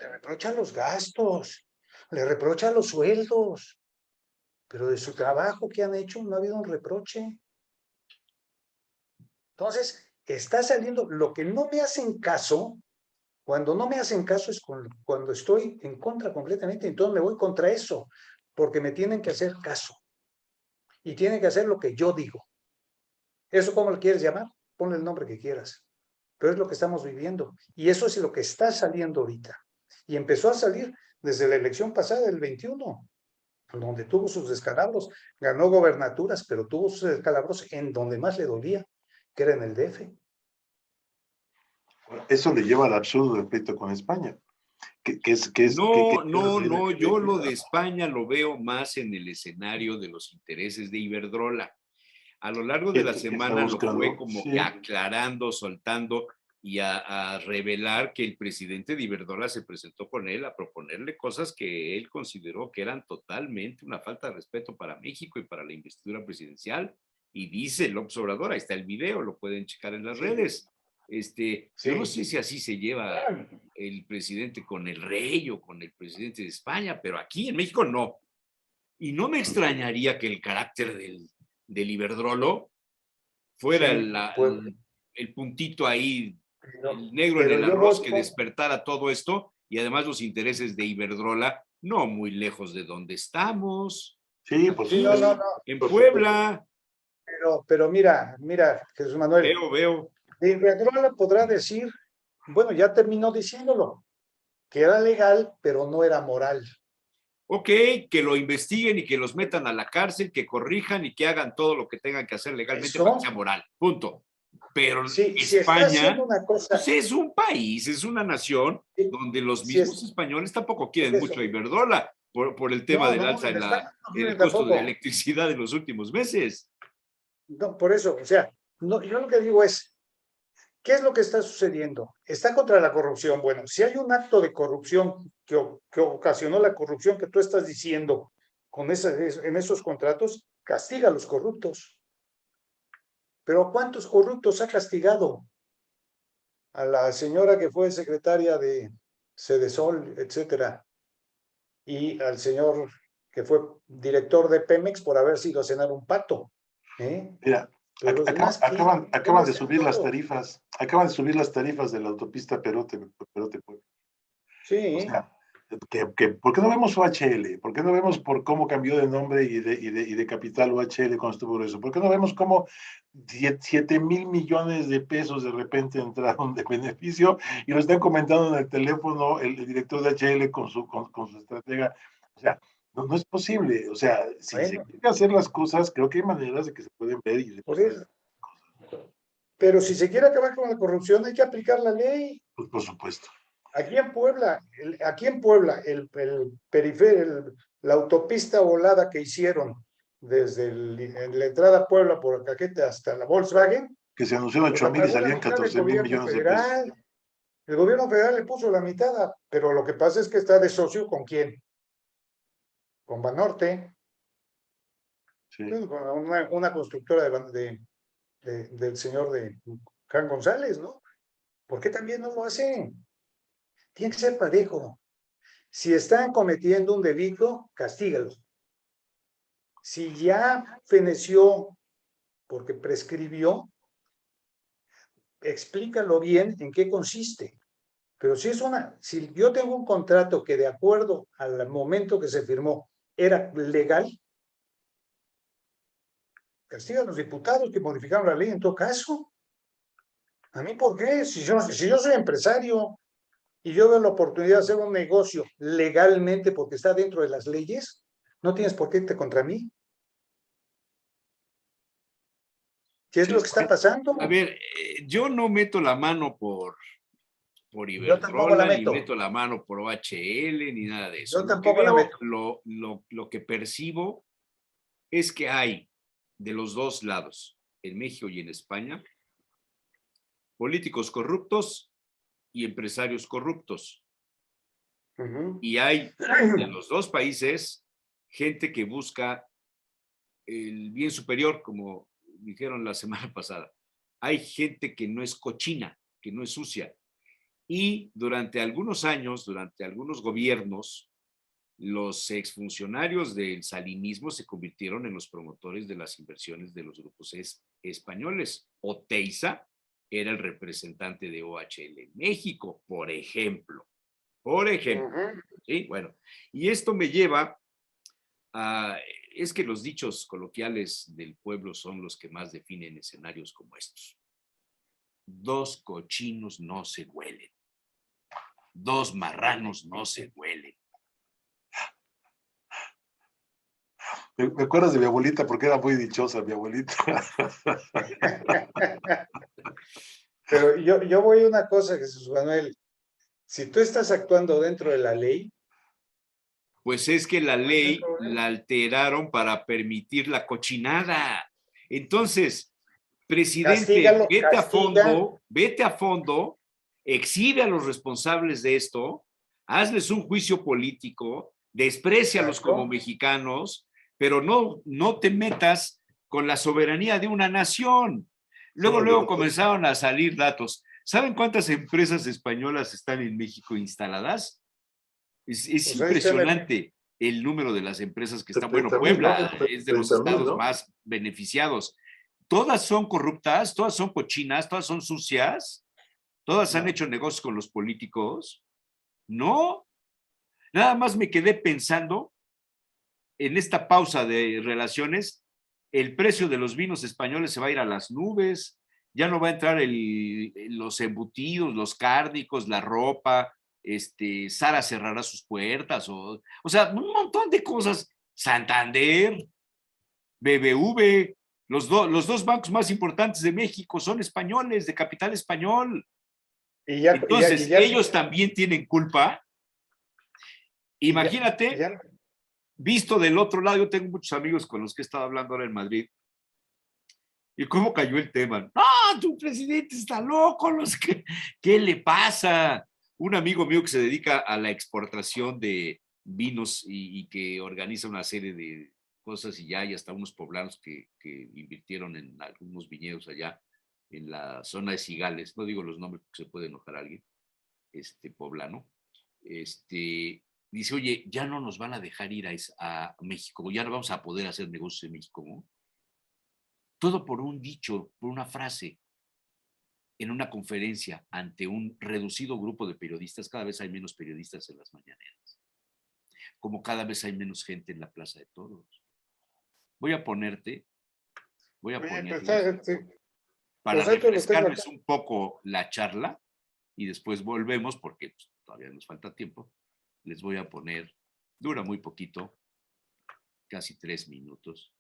Le reprocha los gastos, le reprocha los sueldos, pero de su trabajo que han hecho no ha habido un reproche. Entonces, está saliendo lo que no me hacen caso. Cuando no me hacen caso es cuando estoy en contra completamente, entonces me voy contra eso, porque me tienen que hacer caso y tienen que hacer lo que yo digo. ¿Eso cómo lo quieres llamar? Ponle el nombre que quieras, pero es lo que estamos viviendo y eso es lo que está saliendo ahorita. Y empezó a salir desde la elección pasada, el 21, donde tuvo sus descalabros, ganó gobernaturas, pero tuvo sus descalabros en donde más le dolía, que era en el DF. Eso le lleva al absurdo del pleito con España. No, yo lo de España lo veo más en el escenario de los intereses de Iberdrola. A lo largo de la que está semana lo fue buscando. como que Sí, aclarando, soltando y a revelar que el presidente de Iberdrola se presentó con él a proponerle cosas que él consideró que eran totalmente una falta de respeto para México y para la investidura presidencial. Y dice López Obrador, ahí está el video, lo pueden checar en las redes. Yo no Sí. sé si así se lleva el presidente con el rey o con el presidente de España, pero aquí en México no. Y no me extrañaría que el carácter del Iberdrolo fuera Sí, pues, el puntito ahí, pero, el negro en pero el yo arroz voy que despertara todo esto y además los intereses de Iberdrola no muy lejos de donde estamos, sí, por sí, no, no, supuesto. no, en Por supuesto. Puebla, pero mira, Jesús Manuel, veo. Iberdrola podrá decir, bueno, ya terminó diciéndolo, que era legal, pero no era moral. Ok, que lo investiguen y que los metan a la cárcel, que corrijan y que hagan todo lo que tengan que hacer legalmente para que sea Eso, moral. Punto. Pero si está haciendo España, una cosa, pues es un país, es una nación donde los si mismos es, españoles tampoco por quieren eso, mucho a Iberdrola por el tema no, del no, alza en España no en el quieren costo de la tampoco, electricidad en los últimos meses. no, por eso, o sea, no, yo lo que digo es, ¿qué es lo que está sucediendo? Está contra la corrupción. Bueno, si hay un acto de corrupción que ocasionó la corrupción que tú estás diciendo en esos contratos, castiga a los corruptos. Pero ¿cuántos corruptos ha castigado? A la señora que fue secretaria de Sedesol, etcétera, y al señor que fue director de Pemex por haber sido a cenar un pato. ¿Eh? Mira, Pero los demás, ¿qué? ¿Dónde acaban de están subir las todos? tarifas, acaban de subir las tarifas de la autopista Perote. O Sí, sea, ¿por qué no vemos OHL? ¿Por qué no vemos por cómo cambió de nombre y de capital OHL cuando estuvo eso? ¿Por qué no vemos cómo 7,000 millones de pesos de repente entraron de beneficio y lo están comentando en el teléfono el director de HL con su estratega? O sea, No, no es posible. O sea, si se Bueno, quiere hacer las cosas, creo que hay maneras de que se pueden ver y de por poder, eso. Pero si se quiere acabar con la corrupción, hay que aplicar la ley. pues, por supuesto. Aquí en Puebla, la autopista volada que hicieron desde en la entrada a Puebla por Caquete hasta la Volkswagen, Que se anunció en pues 8,000 y la pagó la salían mitad del 14,000 gobierno millones de pesos. federal. El gobierno federal le puso la mitad, pero lo que pasa es que está de socio con quién, con Banorte, Sí. con una constructora del señor de Juan González, ¿no? ¿Por qué también no lo hacen? Tiene que ser parejo. Si están cometiendo un delito, castígalos. Si ya feneció porque prescribió, explícalo bien en qué consiste. Pero si yo tengo un contrato que de acuerdo al momento que se firmó era legal, castiga a los diputados que modificaron la ley en todo caso. ¿A mí por qué? Si yo soy empresario y yo veo la oportunidad de hacer un negocio legalmente porque está dentro de las leyes, no tienes por qué irte contra mí. ¿Qué es Sí, lo que está pasando? a ver, yo no meto la mano por Yo tampoco la Iberdrola, ni meto. meto la mano por OHL, ni nada de eso. Yo Lo que tampoco la veo, meto. lo que percibo es que hay de los dos lados, en México y en España, políticos corruptos y empresarios corruptos. Y hay de los dos países gente que busca el bien superior, como dijeron la semana pasada. Hay gente que no es cochina, que no es sucia. Y durante algunos años, durante algunos gobiernos, los exfuncionarios del salinismo se convirtieron en los promotores de las inversiones de los grupos españoles. Oteiza era el representante de OHL en México, por ejemplo. Por ejemplo. ¿Sí? Bueno, y esto me lleva a... Es que los dichos coloquiales del pueblo son los que más definen escenarios como estos. Dos cochinos no se huelen. Dos marranos no se huelen. Me acuerdas de mi abuelita porque era muy dichosa mi abuelita. Pero yo voy a una cosa, Jesús Manuel. Si tú estás actuando dentro de la ley, Pues es que la no hay ley problema. la alteraron para permitir la cochinada. Entonces, presidente, Castígalo, castiga. vete a fondo, exhibe a los responsables de esto, hazles un juicio político, desprécialos como Exacto. mexicanos, pero no te metas con la soberanía de una nación. Sí, Luego comenzaron a salir datos. ¿Saben cuántas empresas españolas están en México instaladas? Es Pues ahí está impresionante el número de las empresas que están. Bueno, 30,000, ¿no? Puebla es de los 30,000, estados ¿no? más beneficiados. Todas son corruptas, todas son cochinas, todas son sucias, todas han No. hecho negocios con los políticos. No, nada más me quedé pensando en esta pausa de relaciones, el precio de los vinos españoles se va a ir a las nubes, ya no va a entrar los embutidos, los cárnicos, la ropa, Sara cerrará sus puertas, o sea, un montón de cosas. Santander, BBV, los dos bancos más importantes de México son españoles, de capital español. Y Entonces, ya, ellos también tienen culpa. y ya, y Imagínate, ya, visto del otro lado, yo tengo muchos amigos con los que he estado hablando ahora en Madrid. ¿Y cómo cayó el tema? No, tu presidente está loco, ¿qué le pasa? Un amigo mío que se dedica a la exportación de vinos y que organiza una serie de cosas y ya hay hasta unos poblanos que invirtieron en algunos viñedos allá en la zona de Cigales, no digo los nombres porque se puede enojar a alguien, poblano, dice, oye, ya no nos van a dejar ir a México, ya no vamos a poder hacer negocios en México, ¿no? Todo por un dicho, por una frase, en una conferencia ante un reducido grupo de periodistas. Cada vez hay menos periodistas en las mañaneras, como cada vez hay menos gente en la Plaza de Toros. Voy a ponerles, para perfecto, lo tengo acá. refrescarles un poco la charla, y después volvemos, porque pues, todavía nos falta tiempo. Les voy a poner, dura muy poquito, casi 3 minutos.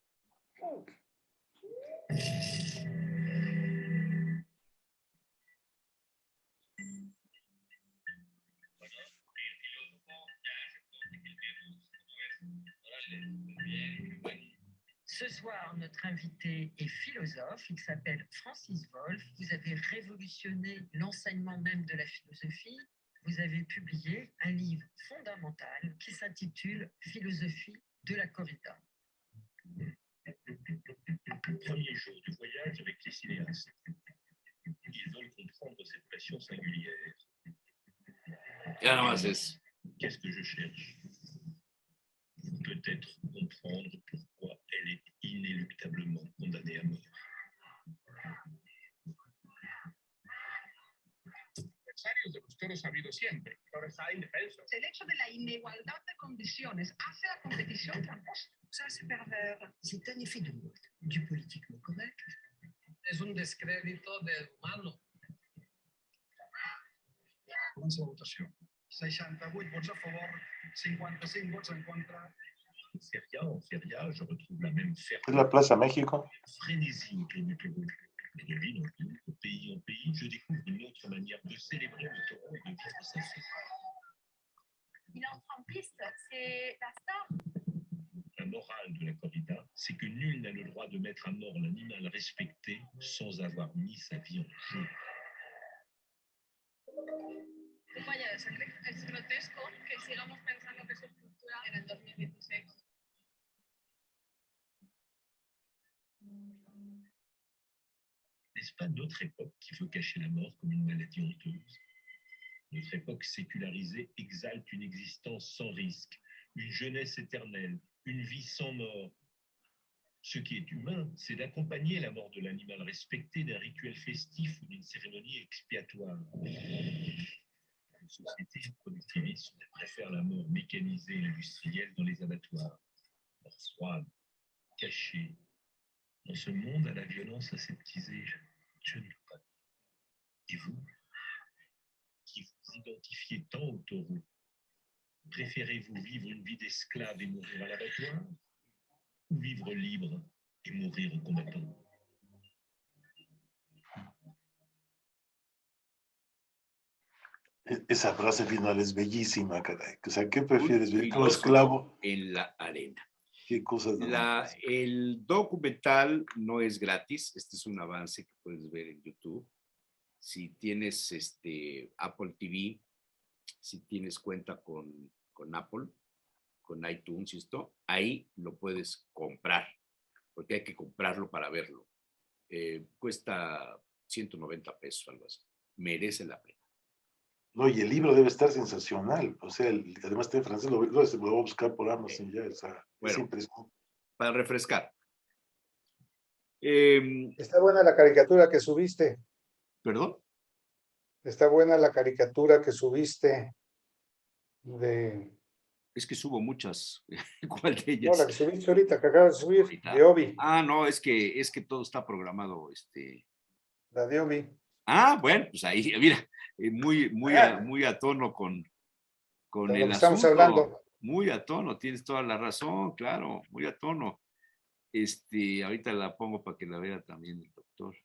Ce soir, notre invité est philosophe, il s'appelle Francis Wolff. Vous avez révolutionné l'enseignement même de la philosophie. Vous avez publié un livre fondamental qui s'intitule Philosophie de la corrida. Premier jour du voyage avec les cinéastes. Ils veulent comprendre cette passion singulière. Ya nomás es. Qu'est-ce que je cherche? Peut-être comprendre pourquoi elle est inéluctablement condamnée à mort. Adversarios de los toros ha habido siempre. Toros hay indefensos. El hecho de la inigualdad de condiciones hace la competición tramposa. Ça, c'est pervers. C'est un effet de mode du politiquement correct. Es un descrédito del humano. Comença la votació. 68 vots a favor, 55 vots en contra. Feria en feria, je retrouve la même Es la Plaza México. frénésie autour du taureau. Et de ville en ville, de pays en pays, je découvre une autre manière de célébrer le taureau et de vivre sa fête. Il entre en piste, c'est la star. La morale de la corrida, c'est que nul n'a le droit de mettre à mort l'animal respecté sans avoir mis sa vie en jeu. Vaya, es grotesco que sigamos pensando que su estructura en el 2016. N'est-ce pas notre époque qui veut cacher la mort comme une maladie honteuse? Notre époque sécularisée exalte une existence sans risque, une jeunesse éternelle, une vie sans mort. Ce qui est humain, c'est d'accompagner la mort de l'animal respecté d'un rituel festif ou d'une cérémonie expiatoire. Une société productiviste préfère la mort mécanisée et industrielle dans les abattoirs, mort froide, cachée. Dans ce monde à la violence aseptisée, je ne peux pas. Et vous, qui vous identifiez tant au taureau, préférez-vous vivre une vie d'esclave et mourir à l'abattoir, ou vivre libre et mourir au combattant? Esa frase final es bellísima, caray. O sea, ¿qué prefieres? Un ¿Vivir como filósofo esclavo? en la arena. ¿Qué cosas? El documental no es gratis. Este es un avance que puedes ver en YouTube. Si tienes Apple TV, si tienes cuenta con Apple, con iTunes y esto, ahí lo puedes comprar, porque hay que comprarlo para verlo. Cuesta 190 pesos, algo así. Merece la pena. No, y el libro debe estar sensacional. O sea, además está en francés, lo voy a buscar por Amazon ya. O sea, bueno, es impresionante. Para refrescar. Está buena la caricatura que subiste. ¿Perdón? Está buena la caricatura que subiste de... Es que subo muchas. ¿Cuál de No, ellas? la que subiste ahorita, que acabas de subir, Ahorita. de Obi. Ah, no, es que todo está programado. La de Obi. Ah, bueno, pues ahí, mira, muy a tono con De lo el que estamos asunto. hablando. Muy a tono, tienes toda la razón, claro, muy a tono. Ahorita la pongo para que la vea también el doctor.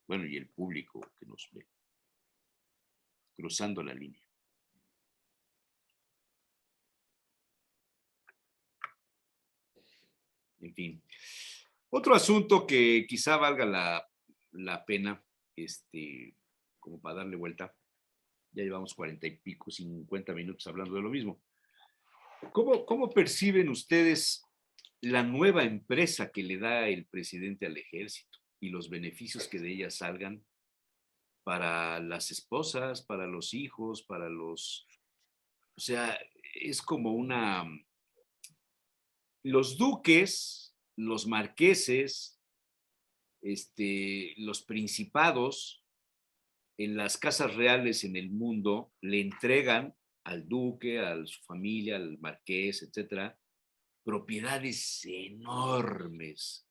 Bueno, y el público que nos ve. Cruzando la línea. En fin. Otro asunto que quizá valga la pena, como para darle vuelta. Ya llevamos 40 y pico, 50 minutos hablando de lo mismo. ¿Cómo perciben ustedes la nueva empresa que le da el presidente al ejército y los beneficios que de ella salgan para las esposas, para los hijos, para los... O sea, es como los duques, los marqueses, los principados en las casas reales en el mundo le entregan al duque, a su familia, al marqués, etcétera, propiedades enormes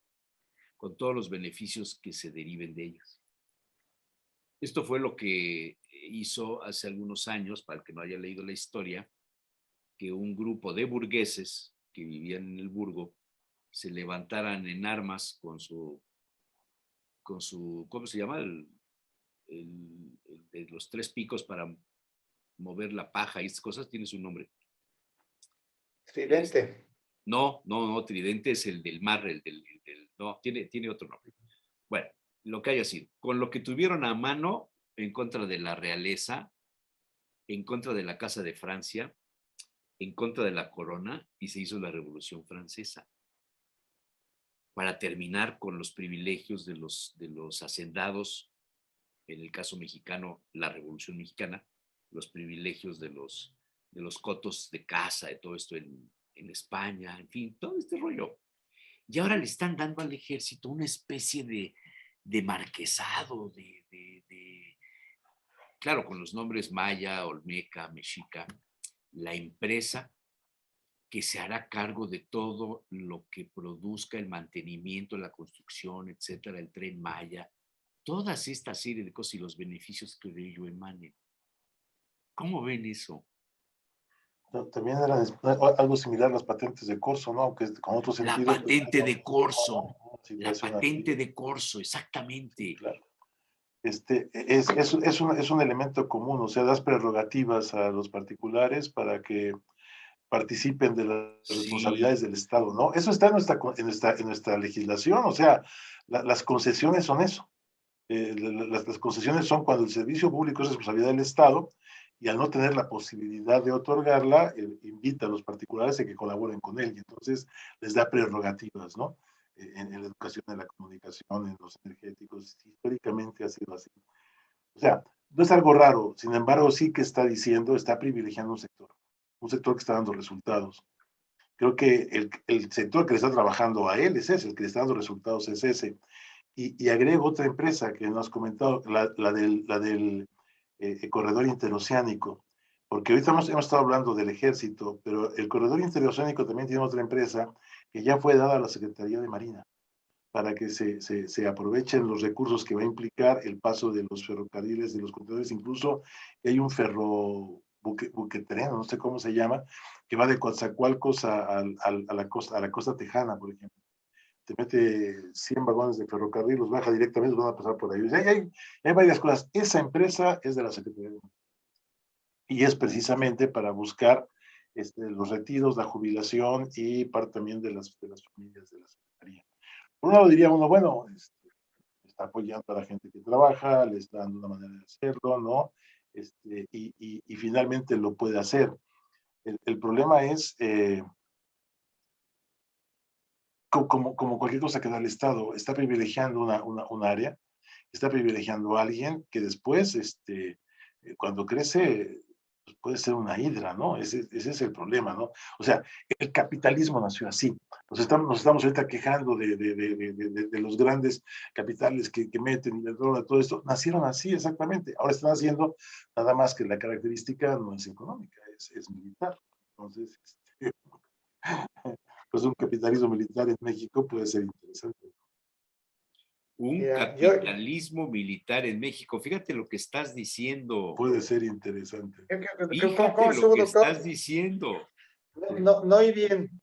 con todos los beneficios que se deriven de ellas. Esto fue lo que hizo hace algunos años, para el que no haya leído la historia, que un grupo de burgueses que vivían en el Burgo se levantaran en armas con su ¿cómo se llama? El de los 3 picos para mover la paja y estas cosas, tiene su nombre. Tridente. No, Tridente es el del mar, no, tiene otro nombre. Bueno, lo que haya sido, con lo que tuvieron a mano en contra de la realeza, en contra de la Casa de Francia, en contra de la corona, y se hizo la Revolución Francesa para terminar con los privilegios de los hacendados, en el caso mexicano, la Revolución Mexicana, los privilegios de los cotos de caza, de todo esto en España, en fin, todo este rollo. Y ahora le están dando al ejército una especie de marquesado, claro, con los nombres maya, olmeca, mexica, la empresa que se hará cargo de todo lo que produzca el mantenimiento, la construcción, etcétera, el Tren Maya, todas esta serie de cosas y los beneficios que de ello emanen. ¿Cómo ven eso? También era algo similar a las patentes de corso, ¿no? Aunque con otro sentido. La patente de corso. La situación patente así. de corso, exactamente. Claro. Es un elemento común, o sea, das prerrogativas a los particulares para que participen de las Sí. responsabilidades del Estado, ¿no? Eso está en nuestra legislación, o sea, las concesiones son eso. Las concesiones son cuando el servicio público es responsabilidad del Estado y al no tener la posibilidad de otorgarla, invita a los particulares a que colaboren con él y entonces les da prerrogativas, ¿no? En la educación, en la comunicación, en los energéticos, históricamente ha sido así. O sea, no es algo raro, sin embargo, sí que está diciendo, está privilegiando un sector que está dando resultados. Creo que el sector que le está trabajando a él es ese, el que le está dando resultados es ese. Y agrego otra empresa que nos has comentado, la del corredor interoceánico, porque ahorita hemos estado hablando del ejército, pero el corredor interoceánico también tiene otra empresa que ya fue dada a la Secretaría de Marina para que se aprovechen los recursos que va a implicar el paso de los ferrocarriles, de los contenedores, incluso hay un buquetreno, no sé cómo se llama, que va de Coatzacoalcos a la costa tejana, por ejemplo. Te mete 100 vagones de ferrocarril, los baja directamente, van a pasar por ahí. Hay varias cosas. Esa empresa es de la Secretaría de Marina y es precisamente para buscar los retiros, la jubilación y parte también de las familias de la Secretaría. Por un lado diría uno, bueno, está apoyando a la gente que trabaja, le está dando una manera de hacerlo, ¿no? Y finalmente lo puede hacer. El problema es, como cualquier cosa que da el Estado, está privilegiando un área, está privilegiando a alguien que después, cuando crece, pues puede ser una hidra, ¿no? Ese es el problema, ¿no? O sea, el capitalismo nació así. Nos estamos ahorita quejando de los grandes capitales que meten y de todo esto. Nacieron así, exactamente. Ahora están haciendo nada más que la característica no es económica, es militar. Entonces, pues un capitalismo militar en México puede ser interesante. Un capitalismo militar en México. Fíjate lo que estás diciendo. Puede ser interesante. Fíjate lo que estás diciendo. No oí bien.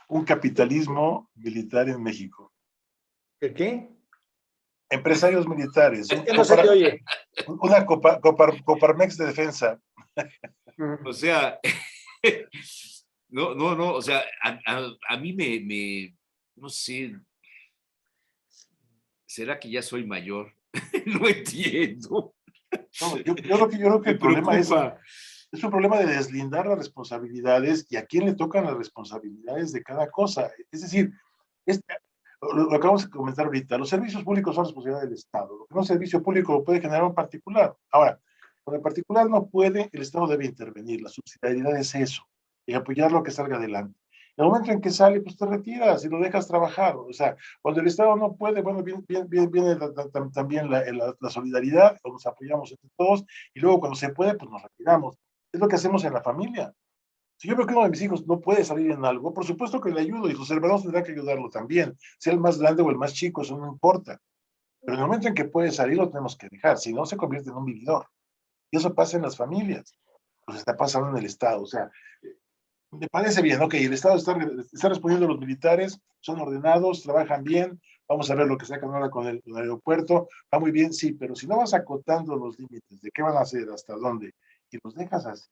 Un capitalismo militar en México. ¿El qué? Empresarios militares. Es que no se te oye. Una Coparmex de defensa. O sea, no, o sea, a mí no sé, ¿será que ya soy mayor? No entiendo. No, yo creo que el problema es un problema de deslindar las responsabilidades y a quién le tocan las responsabilidades de cada cosa. Es decir, lo acabamos de comentar ahorita, los servicios públicos son responsabilidad del Estado. Lo que no es servicio público lo puede generar un particular. Ahora, cuando el particular no puede, el Estado debe intervenir. La subsidiariedad es eso, y apoyarlo a que salga adelante. En el momento en que sale, pues te retiras y lo dejas trabajar. O sea, cuando el Estado no puede, bueno, viene también la solidaridad, nos apoyamos entre todos, y luego cuando se puede, pues nos retiramos. Es lo que hacemos en la familia. Si yo veo que uno de mis hijos no puede salir en algo, por supuesto que le ayudo y sus hermanos tendrán que ayudarlo también, sea el más grande o el más chico, eso no importa. Pero en el momento en que puede salir, lo tenemos que dejar, si no se convierte en un vividor. Y eso pasa en las familias, pues está pasando en el Estado. O sea, Me parece bien, ok, el Estado está respondiendo a los militares, son ordenados, trabajan bien, vamos a ver lo que sacan ahora con el aeropuerto, va muy bien, sí, pero si no vas acotando los límites de qué van a hacer, hasta dónde, y los dejas así,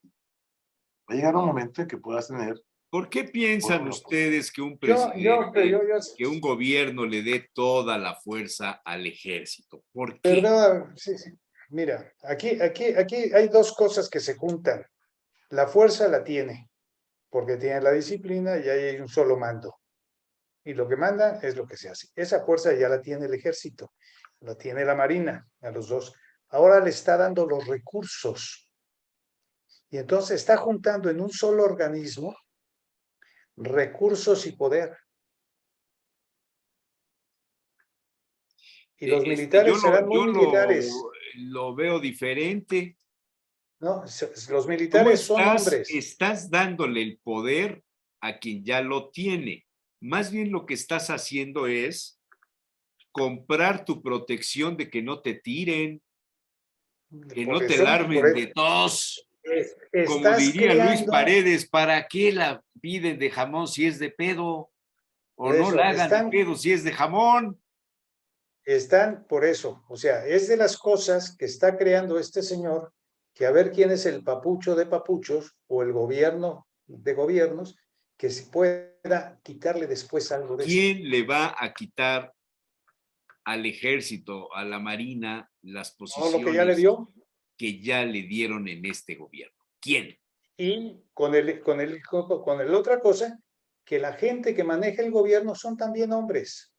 va a llegar un momento en que puedas tener ¿Por qué piensan otro. ustedes que un Yo, presidente, que un gobierno le dé toda la fuerza al ejército? ¿Por qué? perdón, sí, sí. Mira, aquí hay dos cosas que se juntan. La fuerza la tiene, porque tiene la disciplina y ahí hay un solo mando. Y lo que manda es lo que se hace. Esa fuerza ya la tiene el ejército, la tiene la marina, a los dos. Ahora le está dando los recursos. Y entonces está juntando en un solo organismo recursos y poder. Y los militares serán muy militares, lo veo diferente. ¿no? Los Tú militares son hombres. estás dándole el poder a quien ya lo tiene. Más bien lo que estás haciendo es comprar tu protección de que no te tiren, que Por no te eso, larmen de tos. Como estás diría Luis creando, Paredes, ¿para qué la piden de jamón si es de pedo? O por no la eso, hagan de pedo si es de jamón. están por eso. O sea, es de las cosas que está creando este señor, que a ver quién es el papucho de papuchos o el gobierno de gobiernos, que se pueda quitarle después algo de esto. ¿Quién le va a quitar al ejército, a la marina, las Todo lo que ya le posiciones dio. que ya le dieron en este gobierno? ¿Quién? Y con el otra cosa, que la gente que maneja el gobierno son también hombres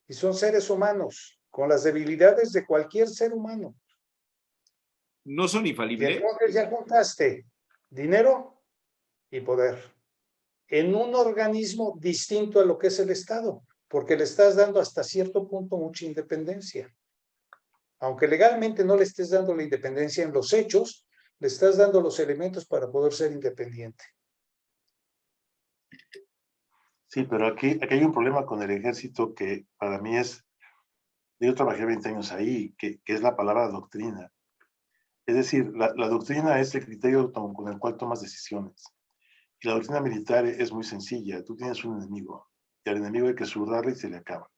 y son seres humanos, con las debilidades de cualquier ser humano. ¿No son Y infalibles? entonces ya juntaste dinero y poder en un organismo distinto a lo que es el Estado, porque le estás dando hasta cierto punto mucha independencia. Aunque legalmente no le estés dando la independencia en los hechos, le estás dando los elementos para poder ser independiente. Sí, pero aquí hay un problema con el ejército que para mí es, yo trabajé 20 años ahí, que es la palabra doctrina. Es decir, la doctrina es el criterio con el cual tomas decisiones. Y la doctrina militar es muy sencilla. Tú tienes un enemigo y al enemigo hay que zurrarle y se le acaba.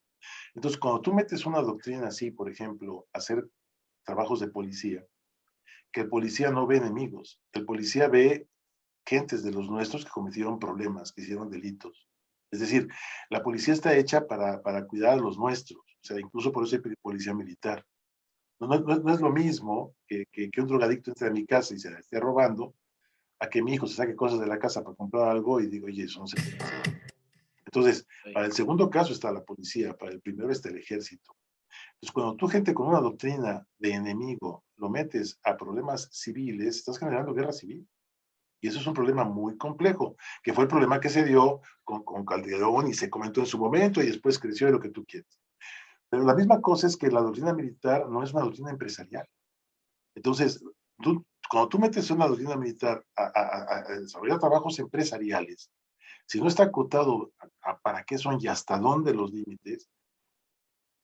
Entonces, cuando tú metes una doctrina así, por ejemplo, hacer trabajos de policía, que el policía no ve enemigos, el policía ve gentes de los nuestros que cometieron problemas, que hicieron delitos. Es decir, la policía está hecha para cuidar a los nuestros, o sea, incluso por eso hay policía militar. No es lo mismo que un drogadicto entre a mi casa y se la esté robando, a que mi hijo se saque cosas de la casa para comprar algo y digo, oye, eso no se puede hacer. Entonces, para el segundo caso está la policía, para el primero está el ejército. Entonces, cuando tú, gente con una doctrina de enemigo, lo metes a problemas civiles, estás generando guerra civil. Y eso es un problema muy complejo, que fue el problema que se dio con Calderón y se comentó en su momento y después creció de lo que tú quieres. Pero la misma cosa es que la doctrina militar no es una doctrina empresarial. Entonces, cuando tú metes una doctrina militar a desarrollar trabajos empresariales, si no está acotado para qué son y hasta dónde los límites,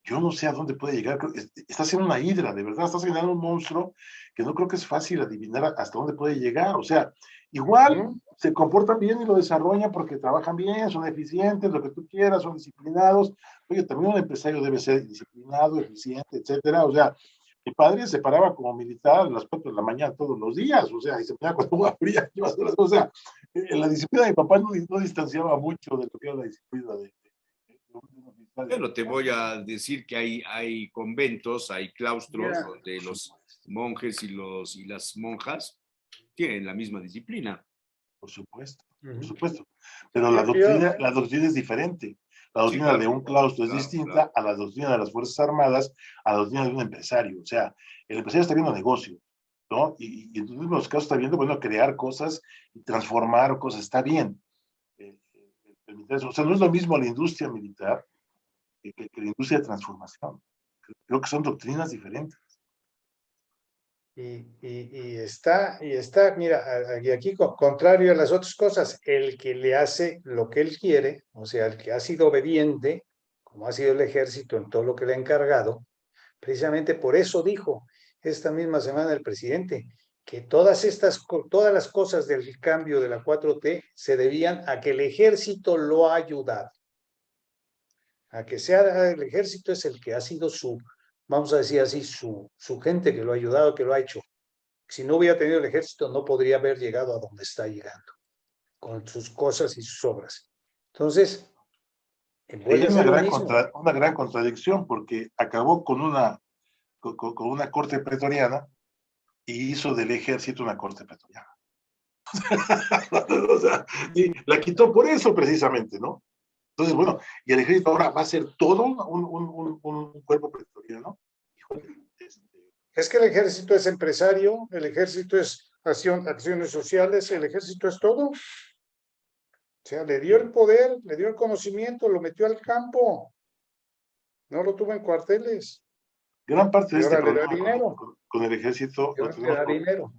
yo no sé a dónde puede llegar. Está haciendo una hidra, de verdad, estás generando un monstruo que no creo que es fácil adivinar hasta dónde puede llegar. O sea, igual se comportan bien y lo desarrollan porque trabajan bien, son eficientes, lo que tú quieras, son disciplinados. Oye, también un empresario debe ser disciplinado, eficiente, etcétera. O sea, mi padre se paraba como militar a las 4 de la mañana todos los días, o sea, y se ponía con agua fría. O sea, la disciplina de mi papá no distanciaba mucho de lo que era la disciplina de Bueno, te voy a decir que hay conventos, hay claustros Mira, donde los monjes y las monjas tienen la misma disciplina. por supuesto, por Ujú. supuesto. Pero Yo- la doctrina es diferente. La Sí, doctrina claro, de un claustro es claro, distinta claro. a la doctrina de las Fuerzas Armadas, a la doctrina de un empresario. O sea, el empresario está viendo negocio, ¿no? Y en los casos está viendo, bueno, crear cosas y transformar cosas. Está bien. O sea, no es lo mismo la industria militar que la industria de transformación. Creo que son doctrinas diferentes. y está, mira, y aquí contrario a las otras cosas, el que le hace lo que él quiere, o sea, el que ha sido obediente, como ha sido el ejército en todo lo que le ha encargado, precisamente por eso dijo esta misma semana el presidente, que todas las cosas del cambio de la 4T se debían a que el ejército lo ha ayudado. A que sea el ejército es el que ha sido vamos a decir así, su gente que lo ha ayudado, que lo ha hecho. Si no hubiera tenido el ejército, no podría haber llegado a donde está llegando, con sus cosas y sus obras. Entonces, vuelve a ser lo mismo. Una gran contradicción, porque acabó con una corte pretoriana y hizo del ejército una corte pretoriana. O sea, y la quitó por eso precisamente, ¿no? Entonces, bueno, y el ejército ahora va a ser todo un cuerpo pretoriano. Es que el ejército es empresario, el ejército es acciones sociales, el ejército es todo. O sea, le dio el poder, le dio el conocimiento, lo metió al campo. No lo tuvo en cuarteles. Gran parte de este problema con el ejército lo tenemos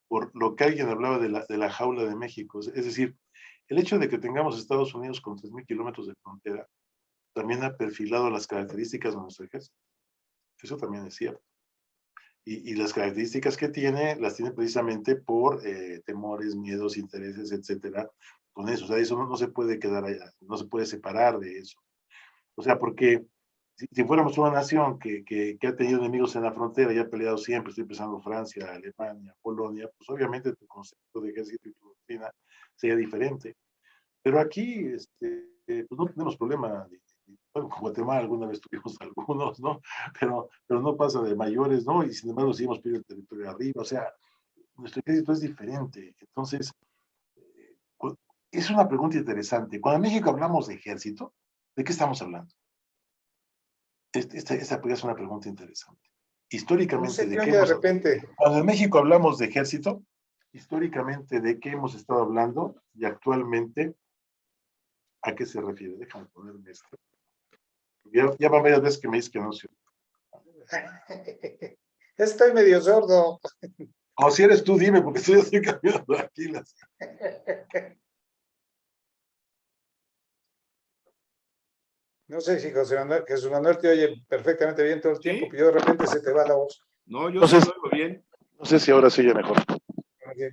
por lo que alguien hablaba de la jaula de México. Es decir, el hecho de que tengamos Estados Unidos con 3,000 kilómetros de frontera también ha perfilado las características de nuestro ejército. Eso también es cierto. Y las características que tiene, las tiene precisamente por temores, miedos, intereses, etcétera, con eso. O sea, eso no se puede quedar allá, no se puede separar de eso. O sea, porque si fuéramos una nación que ha tenido enemigos en la frontera y ha peleado siempre, estoy pensando Francia, Alemania, Polonia, pues obviamente tu concepto de ejército y tu doctrina sería diferente. Pero aquí, pues no tenemos problema. Bueno, con Guatemala alguna vez tuvimos algunos, ¿no? Pero no pasa de mayores, ¿no? Y sin embargo seguimos pidiendo el territorio arriba. O sea, nuestro ejército es diferente. Entonces, es una pregunta interesante. Cuando en México hablamos de ejército, ¿de qué estamos hablando? Esta es una pregunta interesante. Históricamente, cuando en México hablamos de ejército, históricamente, ¿de qué hemos estado hablando? Y actualmente, ¿a qué se refiere? Déjame ponerme esto. Ya van varias veces que me dices que no sé. Estoy medio sordo. O si eres tú, dime, porque estoy cambiando aquí las... No sé si Jesús Manuel te oye perfectamente bien todo el tiempo, pero de repente se te va la voz. No, yo sí lo oigo bien. No sé si ahora se oye mejor. Okay.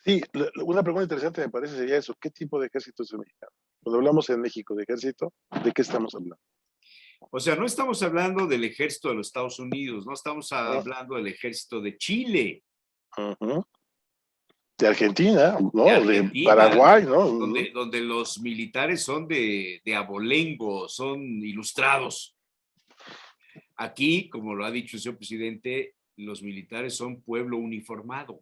Sí, una pregunta interesante me parece sería eso. ¿Qué tipo de ejército es el mexicano? Cuando hablamos en México de ejército, ¿de qué estamos hablando? O sea, no estamos hablando del ejército de los Estados Unidos, no estamos hablando del ejército de Chile. De Argentina, ¿no? De Paraguay, ¿no? Donde los militares son de abolengo, son ilustrados. Aquí, como lo ha dicho el señor presidente, los militares son pueblo uniformado.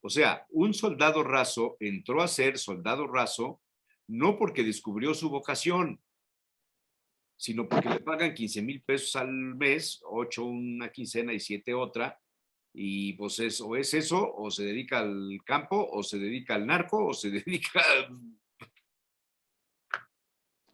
O sea, un soldado raso entró a ser soldado raso no porque descubrió su vocación, sino porque le pagan 15,000 pesos al mes, 8 una quincena y 7 otra, y pues o es eso, o se dedica al campo, o se dedica al narco, o se dedica...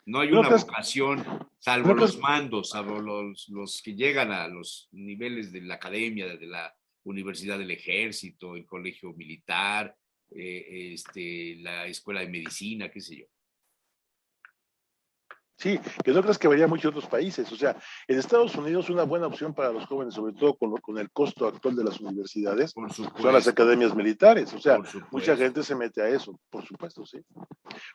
No hay una vocación, salvo los mandos, salvo los que llegan a los niveles de la academia, de la Universidad del Ejército, el Colegio Militar, la Escuela de Medicina, qué sé yo. Sí, que no creas que varía mucho a otros países. O sea, en Estados Unidos una buena opción para los jóvenes, sobre todo con el costo actual de las universidades, son las academias militares. O sea, mucha gente se mete a eso, por supuesto, sí.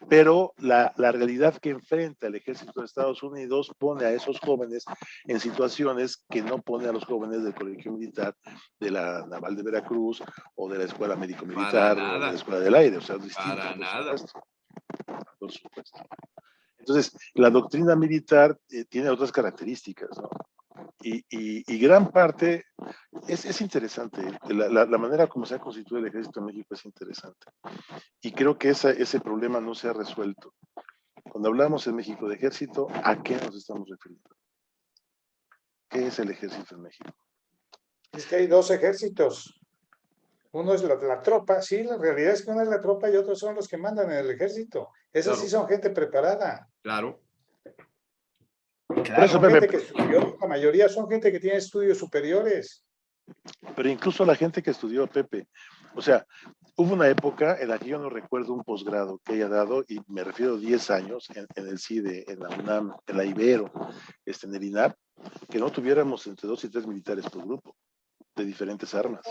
Pero la realidad que enfrenta el ejército de Estados Unidos pone a esos jóvenes en situaciones que no pone a los jóvenes del colegio militar, de la Naval de Veracruz, o de la Escuela Médico-Militar, o de la Escuela del Aire. O sea, es distinto. Para nada. Por supuesto. Entonces, la doctrina militar tiene otras características, ¿no? Y gran parte es interesante. La manera como se ha constituido el ejército en México es interesante. Y creo que ese problema no se ha resuelto. Cuando hablamos en México de ejército, ¿a qué nos estamos refiriendo? ¿Qué es el ejército en México? Es que hay dos ejércitos. Uno es la tropa, sí, la realidad es que uno es la tropa y otros son los que mandan en el ejército. Esas sí son gente preparada. Claro. Son gente que estudió, la mayoría son gente que tiene estudios superiores. Pero incluso la gente que estudió, Pepe, o sea, hubo una época en la que yo no recuerdo un posgrado que haya dado, y me refiero a 10 años, en el CIDE, en la UNAM, en la Ibero, en el INAP, que no tuviéramos entre 2 y 3 militares por grupo. de diferentes armas.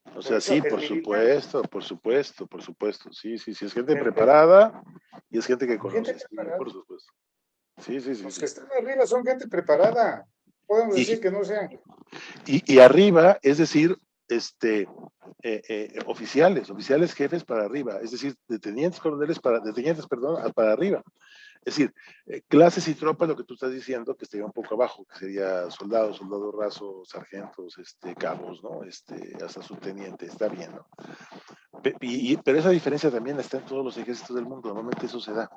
O Por sea, eso sí, el por militar, supuesto. Sí, sí, sí, es gente el- preparada y es gente que gente conoce, sí, preparada. por supuesto. Sí, sí, sí, Los sí. que están arriba son gente preparada. Podemos decir Y, que no sean. y arriba, es decir, oficiales jefes para arriba, es decir, detenientes, perdón, para arriba. Es decir, clases y tropas, lo que tú estás diciendo, que estaría un poco abajo, que sería soldados, soldados rasos, sargentos, cabos, ¿no? Hasta subteniente, está bien, ¿no? Pero esa diferencia también está en todos los ejércitos del mundo, normalmente eso se da.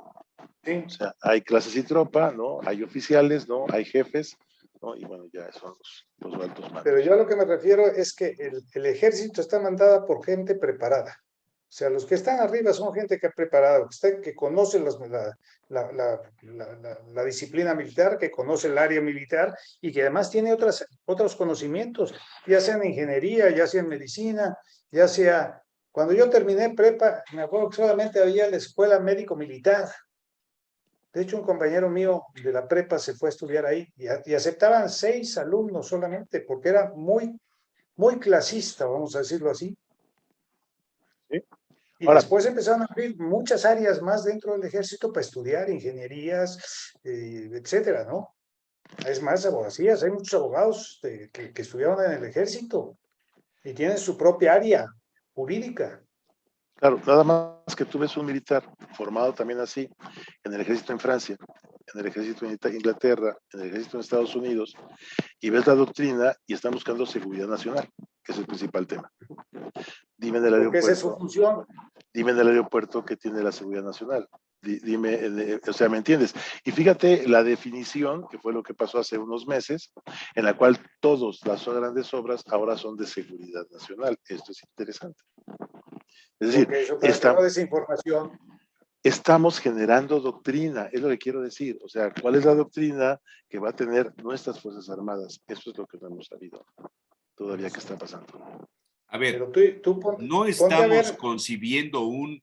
Sí. O sea, hay clases y tropa, ¿no? Hay oficiales, ¿no? Hay jefes, ¿no? Y bueno, ya son los altos mandos. Pero yo a lo que me refiero es que el ejército está mandada por gente preparada. O sea, los que están arriba son gente que ha preparado, que conoce la disciplina militar, que conoce el área militar y que además tiene otros conocimientos, ya sea en ingeniería, ya sea en medicina, ya sea... Cuando yo terminé prepa, me acuerdo que solamente había la escuela médico-militar. De hecho, un compañero mío de la prepa se fue a estudiar ahí y aceptaban 6 alumnos solamente porque era muy clasista, vamos a decirlo así. ¿Sí? Y Ahora, después empezaron a abrir muchas áreas más dentro del ejército para estudiar ingenierías, etcétera, ¿no? Es más, abogacías, hay muchos abogados que estudiaron en el ejército y tienen su propia área jurídica. claro, nada más que tú ves un militar formado también así, en el ejército en Francia, en el ejército en Inglaterra, en el ejército en Estados Unidos, y ves la doctrina y están buscando seguridad nacional, que es el principal tema. Dime en el Porque esa es su aeropuerto, función. dime en el aeropuerto que tiene la seguridad nacional. Dime, o sea, ¿me entiendes? Y fíjate la definición, que fue lo que pasó hace unos meses, en la cual todas las grandes obras ahora son de seguridad nacional. Esto es interesante. Es decir, Porque eso, para que no desinformación. estamos generando doctrina, es lo que quiero decir. O sea, ¿cuál es la doctrina que va a tener nuestras Fuerzas Armadas? Eso es lo que no hemos sabido todavía que está pasando. A ver, Pero tú no ponte a estamos ver. concibiendo un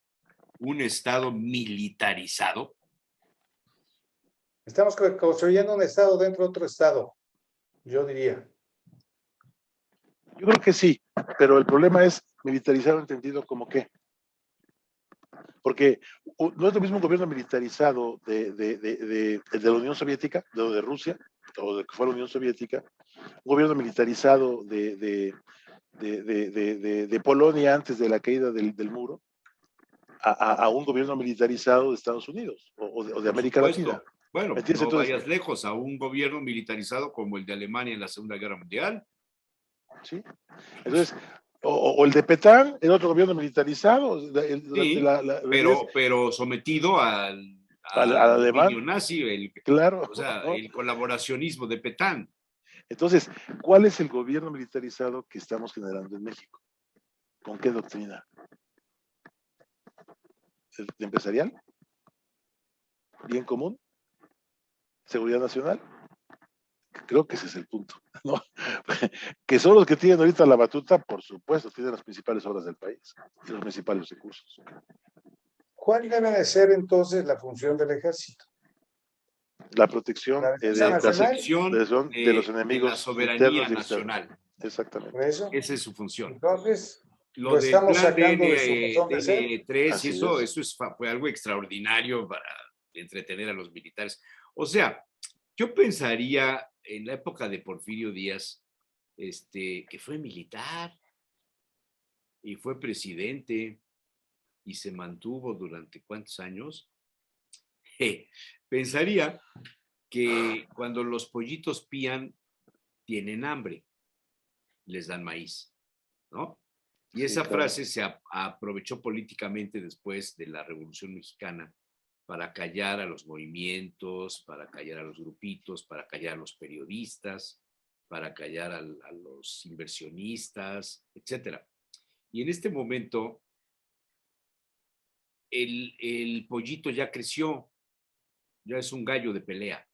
Estado militarizado. Estamos construyendo un estado dentro de otro estado, yo diría. Yo creo que sí, pero el problema es militarizado entendido como qué. Porque no es lo mismo un gobierno militarizado de la Unión Soviética, de Rusia, o de que fue la Unión Soviética, un gobierno militarizado de Polonia antes de la caída del muro, a un gobierno militarizado de Estados Unidos o de América Latina. Bueno, ¿Entiendes? no Entonces, vayas lejos, a un gobierno militarizado como el de Alemania en la Segunda Guerra Mundial. ¿sí? Entonces, o el de Petán, el otro gobierno militarizado. Sí, pero sometido al alemán, dominio nazi, claro. O sea, ¿no? el colaboracionismo de Petán. Entonces, ¿cuál es el gobierno militarizado que estamos generando en México? ¿Con qué doctrina? ¿El empresarial? ¿Bien común? ¿Seguridad nacional? Creo que ese es el punto, ¿no? Que son los que tienen ahorita la batuta, por supuesto, tienen las principales obras del país y los principales recursos. ¿Cuál debe de ser entonces la función del ejército? La protección, La defensa nacional. de los enemigos de la soberanía internos y externos. nacional. Exactamente. Por eso, Esa es su función. entonces, Lo del estamos plan sacando de su razón de ser. DN3 y eso fue algo extraordinario para entretener a los militares. O sea, yo pensaría en la época de Porfirio Díaz, que fue militar y fue presidente y se mantuvo durante ¿cuántos años? Pensaría que cuando los pollitos pían, tienen hambre, les dan maíz, ¿no? Y Sí, esa claro. frase se aprovechó políticamente después de la Revolución Mexicana para callar a los movimientos, para callar a los grupitos, para callar a los periodistas, para callar a los inversionistas, etc. Y en este momento, el pollito ya creció, ya es un gallo de pelea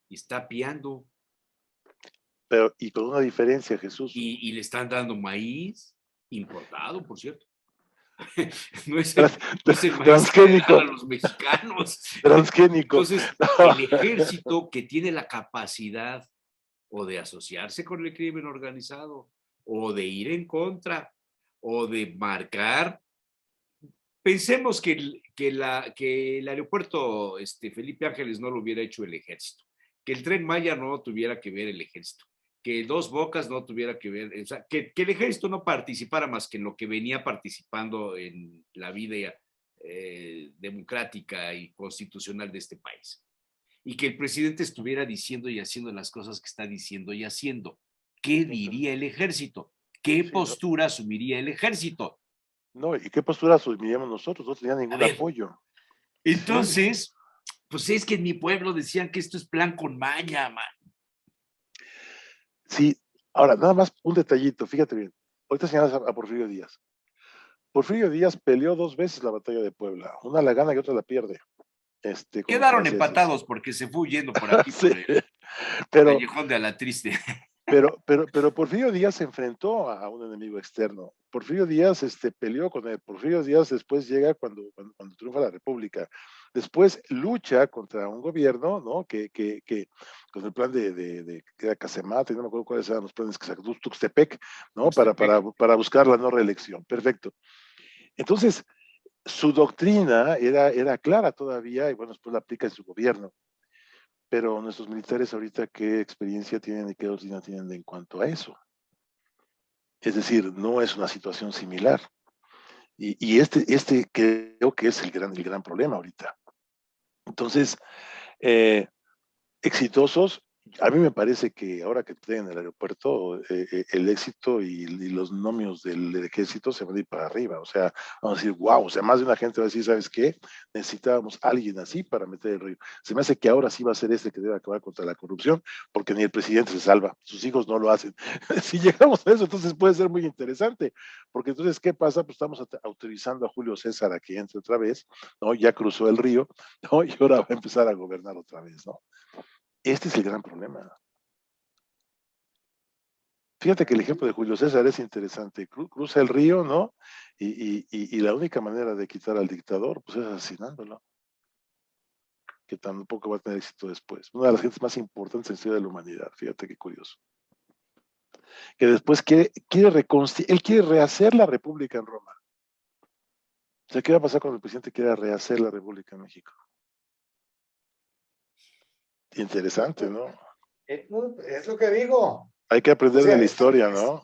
y está piando. Pero, y con una diferencia, Jesús. Y le están dando maíz importado, por cierto. No es el maíz transgénico. a los mexicanos. Transgénico. Entonces, el ejército que tiene la capacidad o de asociarse con el crimen organizado, o de ir en contra, o de marcar. Pensemos que el aeropuerto Felipe Ángeles no lo hubiera hecho el ejército, que el Tren Maya no tuviera que ver el ejército, que Dos Bocas no tuviera que ver, o sea, que el ejército no participara más que en lo que venía participando en la vida democrática y constitucional de este país. Y que el presidente estuviera diciendo y haciendo las cosas que está diciendo y haciendo. ¿Qué diría el ejército? ¿Qué Sí, postura asumiría el ejército? no, ¿y qué postura asumiríamos nosotros? No tenía A ningún ver, apoyo. entonces, pues es que en mi pueblo decían que esto es plan con maña, man. Sí, ahora, nada más un detallito, fíjate bien. Ahorita señalas a Porfirio Díaz. Porfirio Díaz peleó 2 veces la batalla de Puebla. Una la gana y otra la pierde. Con los Quedaron franceses. empatados porque se fue huyendo por aquí, Sí, por el pero, callejón de a la triste. pero Porfirio Díaz se enfrentó a un enemigo externo. Porfirio Díaz peleó con él. Porfirio Díaz después llega cuando triunfa la República. Después lucha contra un gobierno, ¿no? Que con el plan de que era Casemate, no me acuerdo cuáles eran los planes que sacó Tuxtepec, ¿no? Para buscar la no reelección. Perfecto. Entonces, su doctrina era clara todavía, y bueno, después la aplica en su gobierno. Pero nuestros militares ahorita, ¿qué experiencia tienen y qué doctrina tienen en cuanto a eso? Es decir, no es una situación similar. Y creo que es el gran problema ahorita. Entonces, exitosos, a mí me parece que ahora que estoy en el aeropuerto, el éxito y los nomios del ejército se van a ir para arriba. O sea, vamos a decir, wow, o sea, más de una gente va a decir, ¿sabes qué? Necesitábamos a alguien así para meter el río. Se me hace que ahora sí va a ser que debe acabar contra la corrupción, porque ni el presidente se salva, sus hijos no lo hacen. Si llegamos a eso, entonces puede ser muy interesante, porque entonces, ¿qué pasa? Pues estamos autorizando a Julio César a que entre otra vez, ¿no? Ya cruzó el río, ¿no? Y ahora va a empezar a gobernar otra vez, ¿no? Este es el gran problema. Fíjate que el ejemplo de Julio César es interesante. Cruza el río, ¿no? Y la única manera de quitar al dictador, pues es asesinándolo, que tampoco va a tener éxito después. Una de las gentes más importantes en la historia de la humanidad, fíjate qué curioso. Que después él quiere rehacer la República en Roma. O sea, ¿qué va a pasar cuando el presidente quiera rehacer la República en México? Interesante, ¿no? Es lo que digo. Hay que aprender O sea, de la historia, ¿no?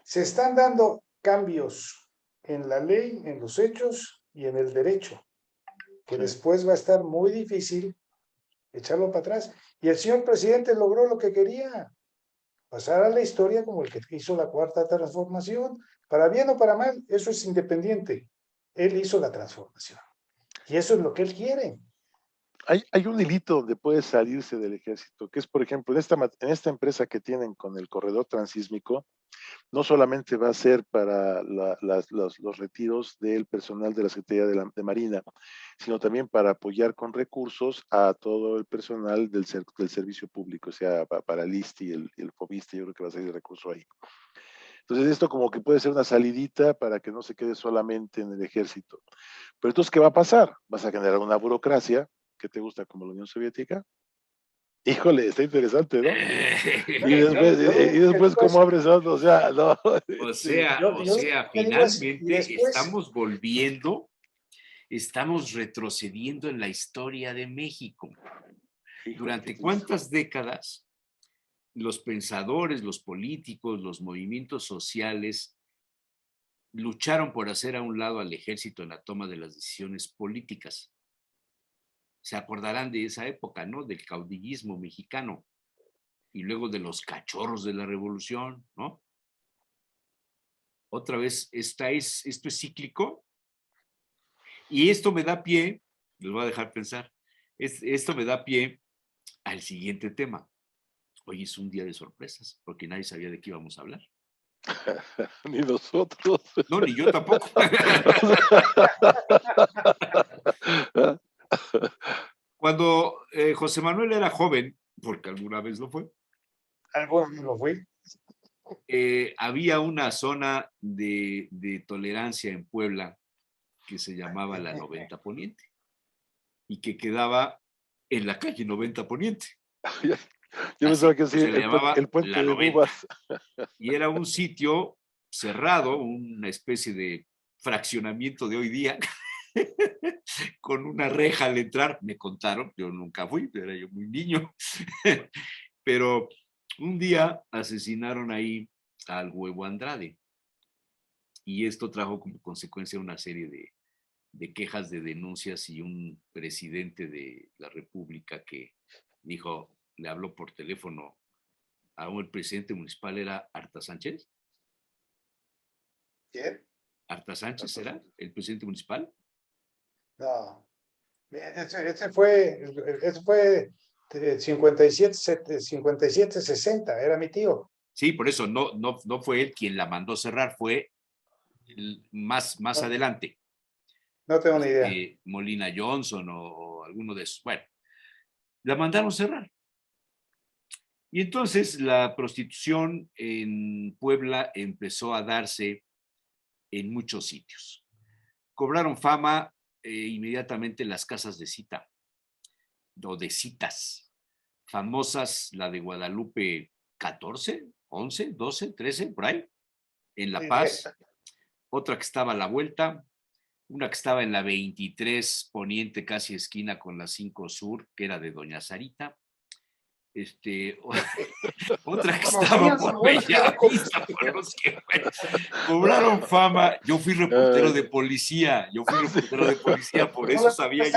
se están dando cambios en la ley, en los hechos y en el derecho, que Sí. después va a estar muy difícil echarlo para atrás. Y el señor presidente logró lo que quería, pasar a la historia como el que hizo la cuarta transformación. Para bien o para mal, eso es independiente. Él hizo la transformación. Y eso es lo que él quiere. Hay un hilito donde puede salirse del ejército, que es, por ejemplo, en esta empresa que tienen con el corredor transísmico, no solamente va a ser para los retiros del personal de la Secretaría de Marina, sino también para apoyar con recursos a todo el personal del servicio público, o sea, para el ISSSTE y el FOBISTE, yo creo que va a salir el recurso ahí. Entonces esto como que puede ser una salidita para que no se quede solamente en el ejército. Pero entonces, ¿qué va a pasar? Vas a generar una burocracia que te gusta como la Unión Soviética. Híjole, está interesante, ¿no? Y después ¿cómo abres otro? O sea, no. O sea, Y finalmente después, estamos retrocediendo en la historia de México. Híjole, ¿Durante cuántas décadas los pensadores, los políticos, los movimientos sociales lucharon por hacer a un lado al ejército en la toma de las decisiones políticas? Se acordarán de esa época, ¿no? Del caudillismo mexicano y luego de los cachorros de la revolución, ¿no? Otra vez, esto es cíclico y esto me da pie, les voy a dejar pensar, esto me da pie al siguiente tema. Hoy es un día de sorpresas porque nadie sabía de qué íbamos a hablar. Ni nosotros. No, ni yo tampoco. Cuando José Manuel era joven, porque alguna vez lo fue, algo lo fue. había una zona de tolerancia en Puebla que se llamaba la 90 Poniente y que quedaba en la calle 90 Poniente. Yo Así pensaba que sí, se le llamaba el puente La de 90. Bubas. Y era un sitio cerrado, una especie de fraccionamiento de hoy día, con una reja al entrar. Me contaron, yo nunca fui, era yo muy niño, pero un día asesinaron ahí al Huevo Andrade y esto trajo como consecuencia una serie de quejas, de denuncias y un presidente de la República que dijo, le habló por teléfono a un presidente municipal, era Arta Sánchez. ¿Quién? Arta Sánchez era el presidente municipal. No. Ese fue 57-60, era mi tío. Sí, por eso no fue él quien la mandó cerrar, fue más No, adelante. no tengo ni idea. Molina Johnson o alguno de esos. Bueno, la mandaron cerrar. Y entonces la prostitución en Puebla empezó a darse en muchos sitios. Cobraron fama inmediatamente las casas de cita o de citas, famosas, la de Guadalupe 14, 11, 12, 13, por ahí, en La Paz, otra que estaba a la vuelta, una que estaba en la 23 Poniente, casi esquina con la 5 Sur, que era de Doña Sarita. Otra que estaba por Bellavista, cobraron fama. Yo fui reportero de policía, por eso sabía yo.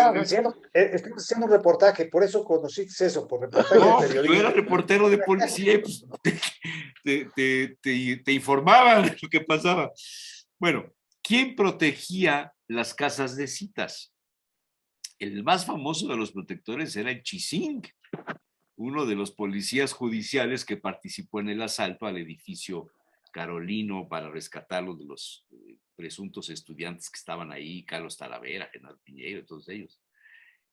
Estamos haciendo un reportaje, por eso conociste eso, por reportaje de No, periodismo. yo era reportero de policía y pues te informaban de lo que pasaba. Bueno, ¿quién protegía las casas de citas? El más famoso de los protectores era el Chising, uno de los policías judiciales que participó en el asalto al edificio Carolino para rescatarlo de los presuntos estudiantes que estaban ahí, Carlos Talavera, Genaro Piñeiro, todos ellos.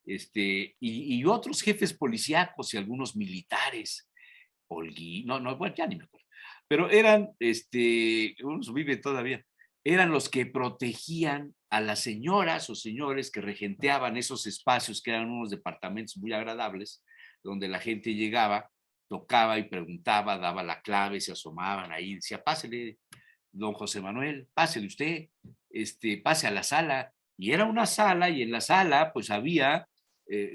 Y otros jefes policíacos y algunos militares, bueno, ya ni me acuerdo, pero eran, unos viven todavía, eran los que protegían a las señoras o señores que regenteaban esos espacios que eran unos departamentos muy agradables, donde la gente llegaba, tocaba y preguntaba, daba la clave, se asomaban ahí, decía, pásele, don José Manuel, pásele usted, pase a la sala. Y era una sala, y en la sala pues había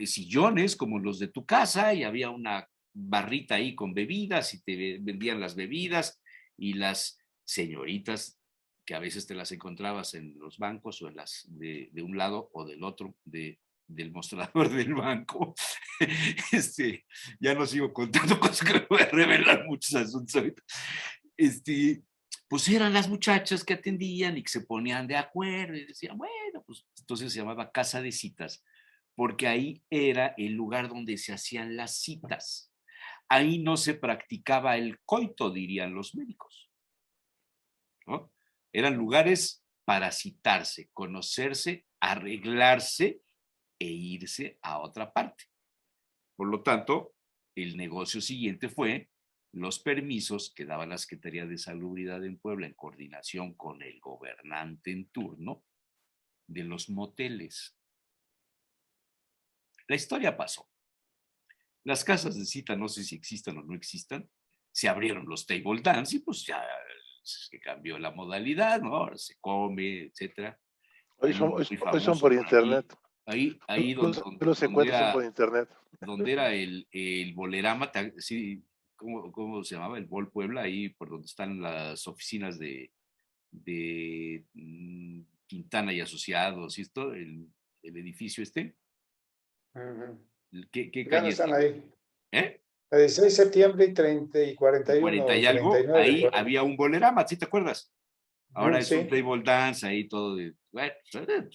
sillones como los de tu casa, y había una barrita ahí con bebidas, y te vendían las bebidas, y las señoritas que a veces te las encontrabas en los bancos o en las de un lado o del otro del mostrador del banco. Ya no sigo contando cosas que me voy a revelar muchos asuntos ahorita. Pues eran las muchachas que atendían y que se ponían de acuerdo y decían, bueno, pues entonces se llamaba casa de citas, porque ahí era el lugar donde se hacían las citas. Ahí no se practicaba el coito, dirían los médicos, ¿no? Eran lugares para citarse, conocerse, arreglarse e irse a otra parte. Por lo tanto, el negocio siguiente fue los permisos que daba la Secretaría de Salubridad en Puebla en coordinación con el gobernante en turno de los moteles. La historia pasó. Las casas de cita, no sé si existan o no existan, se abrieron los table dance y pues ya se cambió la modalidad, ¿no? Ahora se come, etcétera. Hoy son por internet. Ahí los encuentros son por internet. Donde era el Bolerama, sí, ¿cómo se llamaba? El Bol Puebla, ahí por donde están las oficinas de Quintana y Asociados, y esto, el edificio este. ¿Qué Ya no calle están es? ahí. ¿Eh? El 16 de septiembre y 30 y 41, 40 y algo, 39. ahí había un Bolerama, ¿sí te acuerdas? Ahora es Sí. un table dance, ahí todo de, bueno,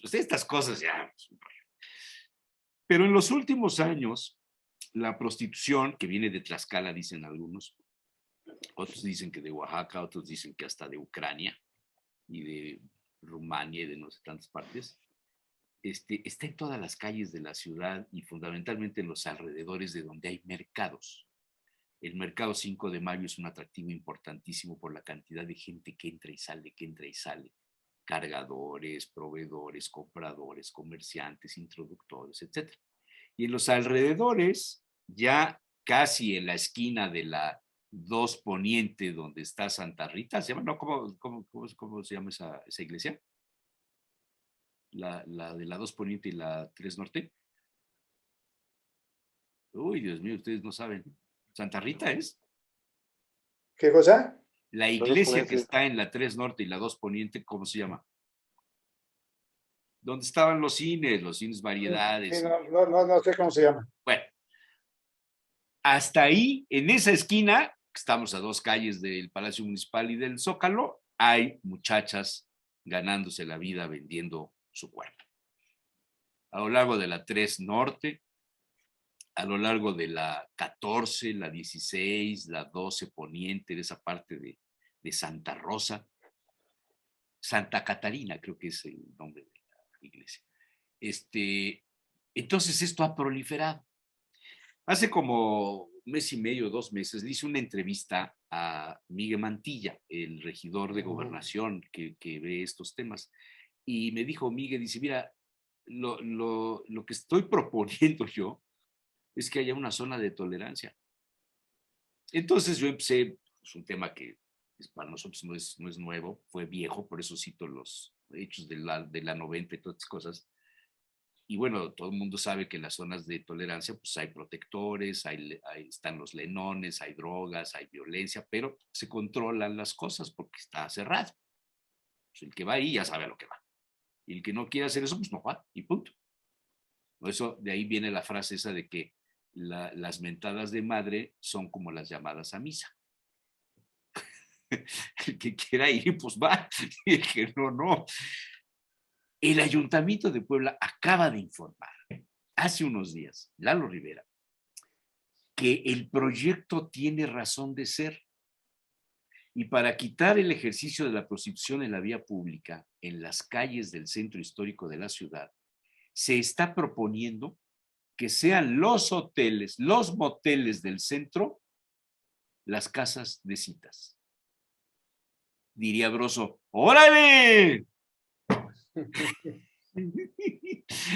pues estas cosas ya. Pero en los últimos años, la prostitución, que viene de Tlaxcala, dicen algunos, otros dicen que de Oaxaca, otros dicen que hasta de Ucrania y de Rumania y de no sé tantas partes, está en todas las calles de la ciudad y fundamentalmente en los alrededores de donde hay mercados. El mercado 5 de Mayo es un atractivo importantísimo por la cantidad de gente que entra y sale, cargadores, proveedores, compradores, comerciantes, introductores, etc. Y en los alrededores ya casi en la esquina de la 2 Poniente, donde está Santa Rita, ¿se llama? No, ¿cómo se llama esa iglesia? La de la 2 Poniente y la 3 Norte. Uy, Dios mío, ustedes no saben. ¿Santa Rita es? ¿Qué cosa? La iglesia que está en la 3 Norte y la 2 Poniente, ¿cómo se llama? ¿Dónde estaban los cines variedades? Sí, no sé cómo se llama. Bueno, hasta ahí, en esa esquina, estamos a 2 calles del Palacio Municipal y del Zócalo, hay muchachas ganándose la vida vendiendo su cuerpo. A lo largo de la 3 Norte, a lo largo de la 14, la 16, la 12 Poniente, de esa parte de Santa Rosa, Santa Catarina, creo que es el nombre de la iglesia. Entonces esto ha proliferado. Hace como 1 mes y medio, 2 meses, le hice una entrevista a Miguel Mantilla, el regidor de Gobernación que ve estos temas, y me dijo, Miguel, dice, mira, lo que estoy proponiendo yo es que haya una zona de tolerancia. Entonces yo empecé, es un tema que para nosotros no es nuevo, fue viejo, por eso cito los hechos de la 90 y todas estas cosas. Y bueno, todo el mundo sabe que en las zonas de tolerancia pues hay protectores, están los lenones, hay drogas, hay violencia, pero se controlan las cosas porque está cerrado. Pues el que va ahí ya sabe a lo que va. Y el que no quiere hacer eso, pues no va, y punto. Por eso de ahí viene la frase esa de que las mentadas de madre son como las llamadas a misa. El que quiera ir, pues va, y el que no. El Ayuntamiento de Puebla acaba de informar hace unos días, Lalo Rivera, que el proyecto tiene razón de ser y para quitar el ejercicio de la prostitución en la vía pública en las calles del centro histórico de la ciudad, se está proponiendo que sean los hoteles, los moteles del centro, las casas de citas. Diría Broso, ¡órale!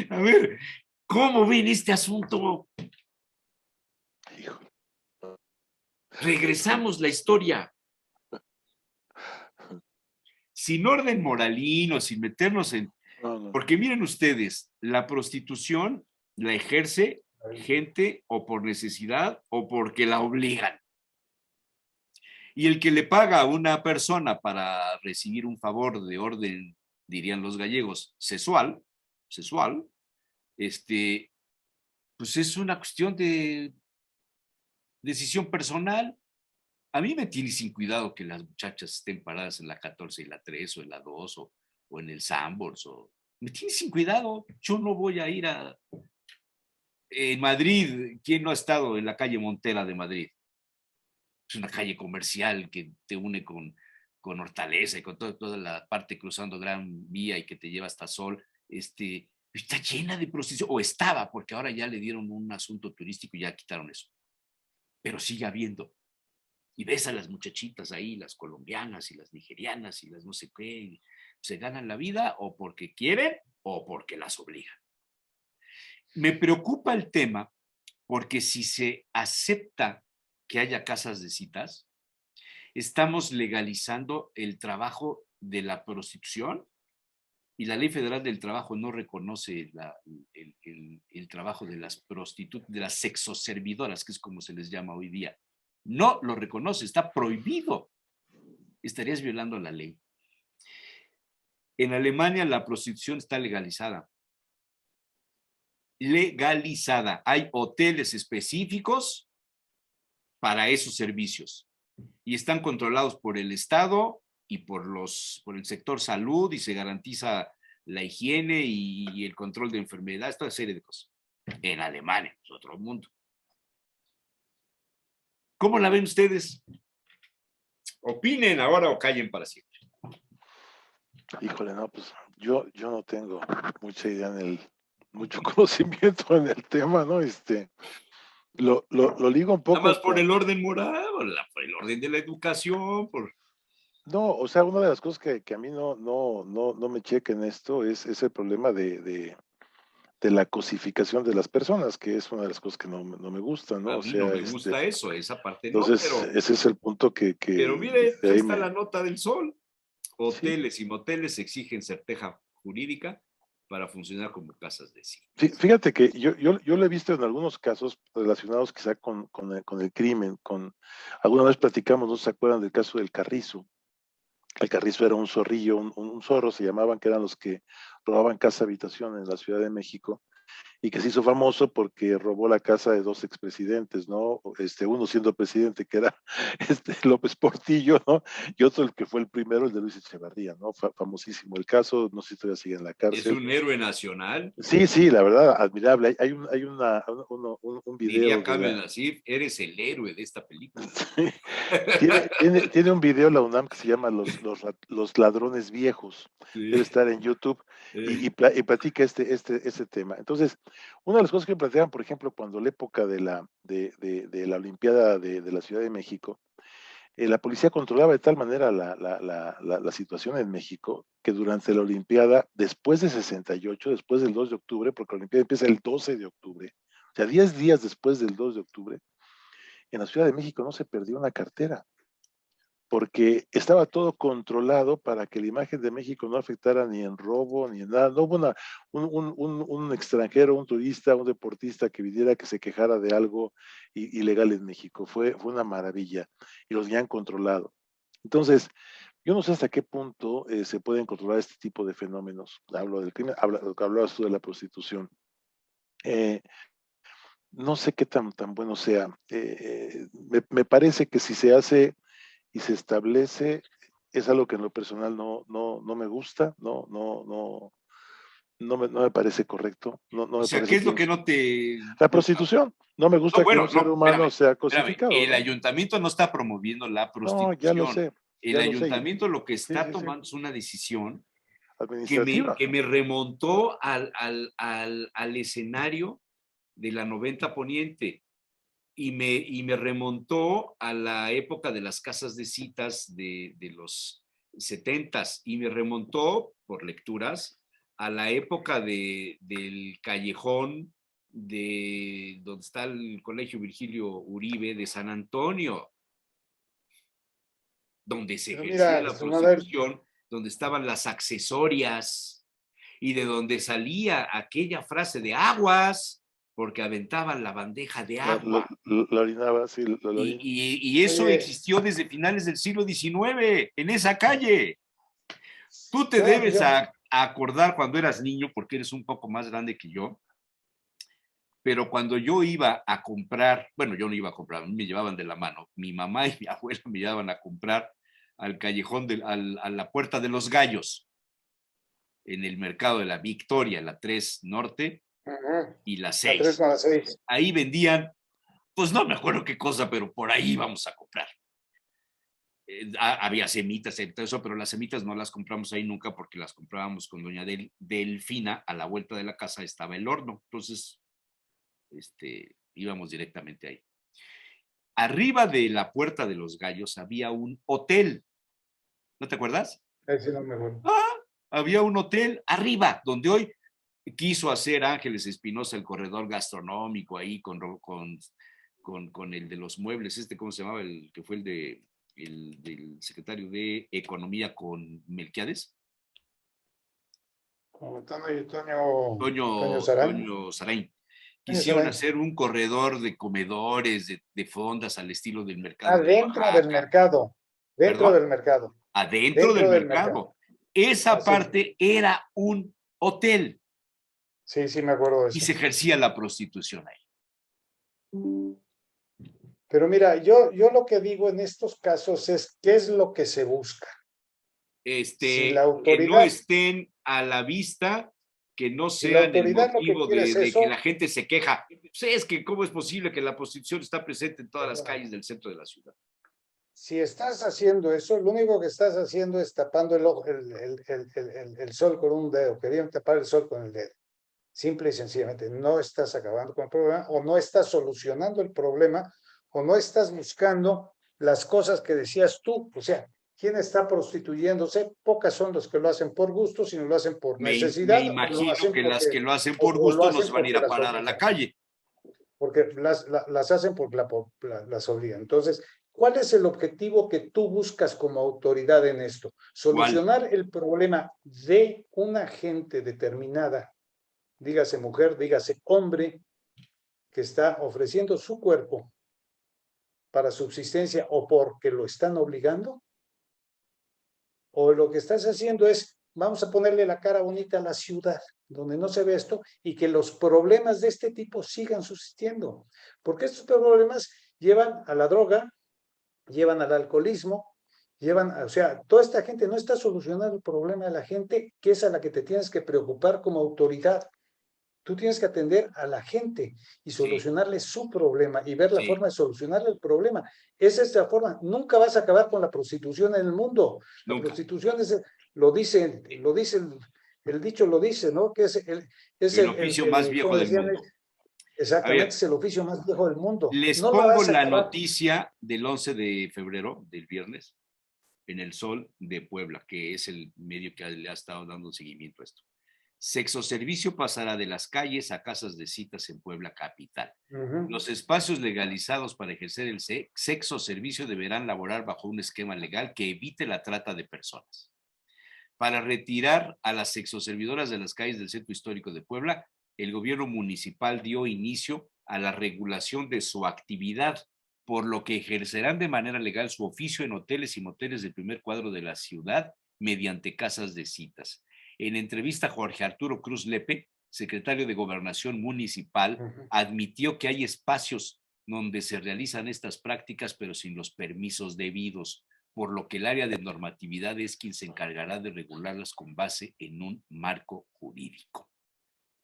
A ver, ¿cómo ven este asunto? Regresamos la historia. Sin orden moralino, sin meternos en... Porque miren ustedes, la prostitución la ejerce gente o por necesidad o porque la obligan. Y el que le paga a una persona para recibir un favor de orden, dirían los gallegos, sexual, pues es una cuestión de decisión personal. A mí me tiene sin cuidado que las muchachas estén paradas en la 14 y la 3 o en la 2 o en el Sanborns. Me tiene sin cuidado. Yo no voy a ir a... En Madrid, ¿quién no ha estado en la calle Montera de Madrid? Es una calle comercial que te une con Hortaleza y con toda la parte cruzando Gran Vía y que te lleva hasta Sol. Está llena de prostitución, o estaba, porque ahora ya le dieron un asunto turístico y ya quitaron eso. Pero sigue habiendo. Y ves a las muchachitas ahí, las colombianas y las nigerianas y las no sé qué, y se ganan la vida o porque quieren o porque las obligan. Me preocupa el tema porque si se acepta que haya casas de citas, estamos legalizando el trabajo de la prostitución y la Ley Federal del Trabajo no reconoce el trabajo de las prostitutas, de las sexoservidoras, que es como se les llama hoy día. No lo reconoce, está prohibido. Estarías violando la ley. En Alemania la prostitución está legalizada. Legalizada. Hay hoteles específicos para esos servicios y están controlados por el Estado y por el sector salud y se garantiza la higiene y el control de enfermedades, toda serie de cosas. En Alemania, es otro mundo. ¿Cómo la ven ustedes? Opinen ahora o callen para siempre. Híjole, no, pues yo no tengo mucha idea mucho conocimiento en el tema, ¿no? Lo ligo un poco. Nada más por el orden moral, por el orden de la educación, No, o sea, una de las cosas que a mí no me checa en esto es el problema de la cosificación de las personas, que es una de las cosas que no me gustan, ¿no? A O mí sea, no me gusta eso, esa parte no, entonces, ese es el punto que pero mire, de ahí ahí está me... la nota del Sol. Sí, Hoteles y moteles exigen certeza jurídica para funcionar como casas de cine. fíjate que yo lo he visto en algunos casos relacionados quizá con el crimen, alguna vez platicamos, ¿no se acuerdan del caso del Carrizo? El Carrizo era un zorrillo, un zorro se llamaban, que eran los que robaban casa habitación en la Ciudad de México, y que se hizo famoso porque robó la casa de dos expresidentes, ¿no? Uno siendo presidente, que era López Portillo, ¿no? Y otro, el que fue el primero, el de Luis Echeverría, ¿no? Famosísimo el caso, no sé si todavía sigue en la Es cárcel. un héroe nacional. Sí, la verdad, admirable. Hay un video. Diría Kamel Nasif, eres el héroe de esta película. Tiene un video la UNAM que se llama Los ladrones viejos. Sí. Debe estar en YouTube y platica este tema. Entonces, una de las cosas que planteaban, por ejemplo, cuando la época de la Olimpiada de la Ciudad de México, la policía controlaba de tal manera la situación en México que durante la Olimpiada, después de 68, después del 2 de octubre, porque la Olimpiada empieza el 12 de octubre, o sea, 10 días después del 2 de octubre, en la Ciudad de México no se perdió una cartera, porque estaba todo controlado para que la imagen de México no afectara ni en robo, ni en nada. No hubo un extranjero, un turista, un deportista que viniera que se quejara de algo ilegal en México. Fue una maravilla y los habían controlado. Entonces, yo no sé hasta qué punto se pueden controlar este tipo de fenómenos. Hablo del crimen, hablabas tú de la prostitución. No sé qué tan bueno sea. Me parece que si se hace y se establece, es algo que en lo personal no me gusta, no me parece correcto. No O me sea, parece ¿qué es lo que no te La gusta? prostitución. No me gusta No, que bueno, un ser no, humano sea espérame. cosificado, El ¿no? ayuntamiento no está promoviendo la No, ya lo prostitución. sé, El ya lo sé. ayuntamiento lo que Sí, está sí. tomando es una decisión Administrativa. que me remontó al escenario de la 90 Poniente y me remontó a la época de las casas de citas de los 70s y me remontó, por lecturas, a la época del callejón de donde está el Colegio Virgilio Uribe de San Antonio, donde se Pero ejercía mira, la Manuel, prostitución, donde estaban las accesorias y de donde salía aquella frase de aguas, porque aventaban la bandeja de agua. La orinaba, sí, la orina. Y eso Oye. existió desde finales del siglo XIX, en esa calle. Tú te Yo- debes yo- a acordar cuando eras niño, porque eres un poco más grande que yo, pero cuando yo iba a comprar, bueno, yo no iba a comprar, me llevaban de la mano, mi mamá y mi abuela me llevaban a comprar al callejón, a la Puerta de los Gallos, en el mercado de la Victoria, la 3 Norte Ujú. y la La 6. 3 con la 6. Ahí vendían, pues no me acuerdo qué cosa, pero por ahí íbamos a comprar. Había semitas y todo eso, pero las semitas no las compramos ahí nunca porque las comprábamos con doña Delfina. A la vuelta de la casa estaba el horno, entonces íbamos directamente ahí. Arriba de la Puerta de los Gallos había un hotel, ¿no te acuerdas? Ese no me acuerdo. Había un hotel arriba, donde hoy quiso hacer Ángeles Espinosa el corredor gastronómico ahí con el de los muebles, ¿cómo se llamaba? El que fue el del secretario de Economía con Melquiades. Toño Sarain. Toño Sarain. Quisieron hacer un corredor de comedores, de fondas al estilo del mercado de Dentro Oaxaca. del mercado. Dentro ¿Perdón? del mercado. Adentro del mercado. Esa sí. parte era un hotel. Sí, sí me acuerdo de eso. Y se ejercía la prostitución ahí. Pero mira, yo lo que digo en estos casos es qué es lo que se busca. Si la autoridad, que no estén a la vista, que no sean el motivo de que la gente se queja. Pues es que cómo es posible que la prostitución está presente en todas las calles del centro de la ciudad. Si estás haciendo eso, lo único que estás haciendo es tapando el sol con un dedo. Querían tapar el sol con el dedo. Simple y sencillamente, no estás acabando con el problema o no estás solucionando el problema o no estás buscando las cosas que decías tú. O sea, ¿quién está prostituyéndose? Pocas son los que lo hacen por gusto, sino lo hacen por necesidad. Me imagino que las que lo hacen o por lo gusto no hacen se van a ir porque a las parar a la obligan. calle. Porque las hacen porque las obligan. Entonces, ¿cuál es el objetivo que tú buscas como autoridad en esto? Solucionar el problema de una gente determinada, dígase mujer, dígase hombre, que está ofreciendo su cuerpo para subsistencia o porque lo están obligando, o lo que estás haciendo es, vamos a ponerle la cara bonita a la ciudad, donde no se ve esto, y que los problemas de este tipo sigan subsistiendo, porque estos problemas llevan a la droga, llevan al alcoholismo, o sea, toda esta gente no está solucionando el problema de la gente, que es a la que te tienes que preocupar como autoridad. Tú tienes que atender a la gente y solucionarle su problema y ver la forma de solucionarle el problema. Esa es la forma. Nunca vas a acabar con la prostitución en el mundo. La prostitución lo dice el dicho lo dice, ¿no? Que es el oficio más viejo del mundo. Exactamente, es el oficio más viejo del mundo. Les no pongo la noticia del 11 de febrero, del viernes, en El Sol de Puebla, que es el medio que le ha estado dando seguimiento a esto. Sexoservicio pasará de las calles a casas de citas en Puebla capital. Los espacios legalizados para ejercer el sexo servicio deberán laborar bajo un esquema legal que evite la trata de personas. Para retirar a las sexoservidoras de las calles del centro histórico de Puebla, el gobierno municipal dio inicio a la regulación de su actividad, por lo que ejercerán de manera legal su oficio en hoteles y moteles del primer cuadro de la ciudad mediante casas de citas. En entrevista, Jorge Arturo Cruz Lepe, secretario de Gobernación Municipal, admitió que hay espacios donde se realizan estas prácticas, pero sin los permisos debidos, por lo que el área de normatividad es quien se encargará de regularlas con base en un marco jurídico.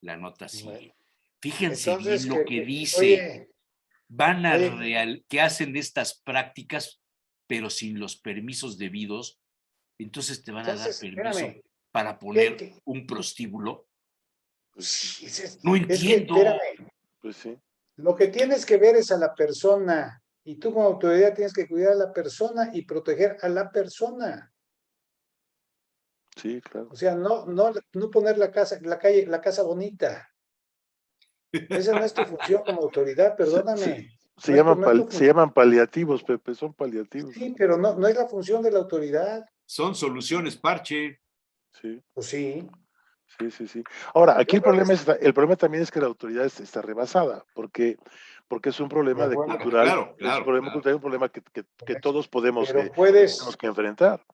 La nota sigue. Bueno, fíjense entonces, bien lo que dice. Que hacen estas prácticas, pero sin los permisos debidos, entonces te van a dar permiso para poner un prostíbulo. No entiendo. Pues sí. Lo que tienes que ver es a la persona, y tú como autoridad tienes que cuidar a la persona y proteger a la persona. Sí, claro. O sea, no poner la casa bonita. Esa no es tu función como autoridad, perdóname. Se llaman paliativos, Pepe, son paliativos. Sí, pero no es la función de la autoridad. Son soluciones parche. Sí. Pues sí. Sí. Ahora, aquí el problema también es que la autoridad está rebasada, porque es un problema cultural, es un problema que todos tenemos que enfrentar.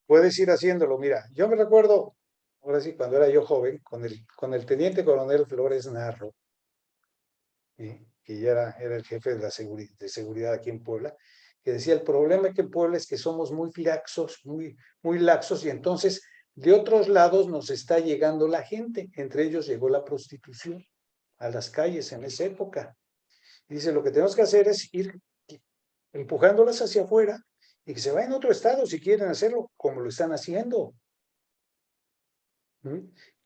Puedes ir haciéndolo. Mira, yo me recuerdo, ahora sí, cuando era yo joven, con el teniente coronel Flores Narro, que ya era el jefe de seguridad aquí en Puebla, que decía, el problema que en Puebla es que somos muy laxos, muy laxos, y entonces de otros lados nos está llegando la gente, entre ellos llegó la prostitución a las calles en esa época. Y dice, lo que tenemos que hacer es ir empujándolas hacia afuera y que se vayan a otro estado si quieren hacerlo, como lo están haciendo.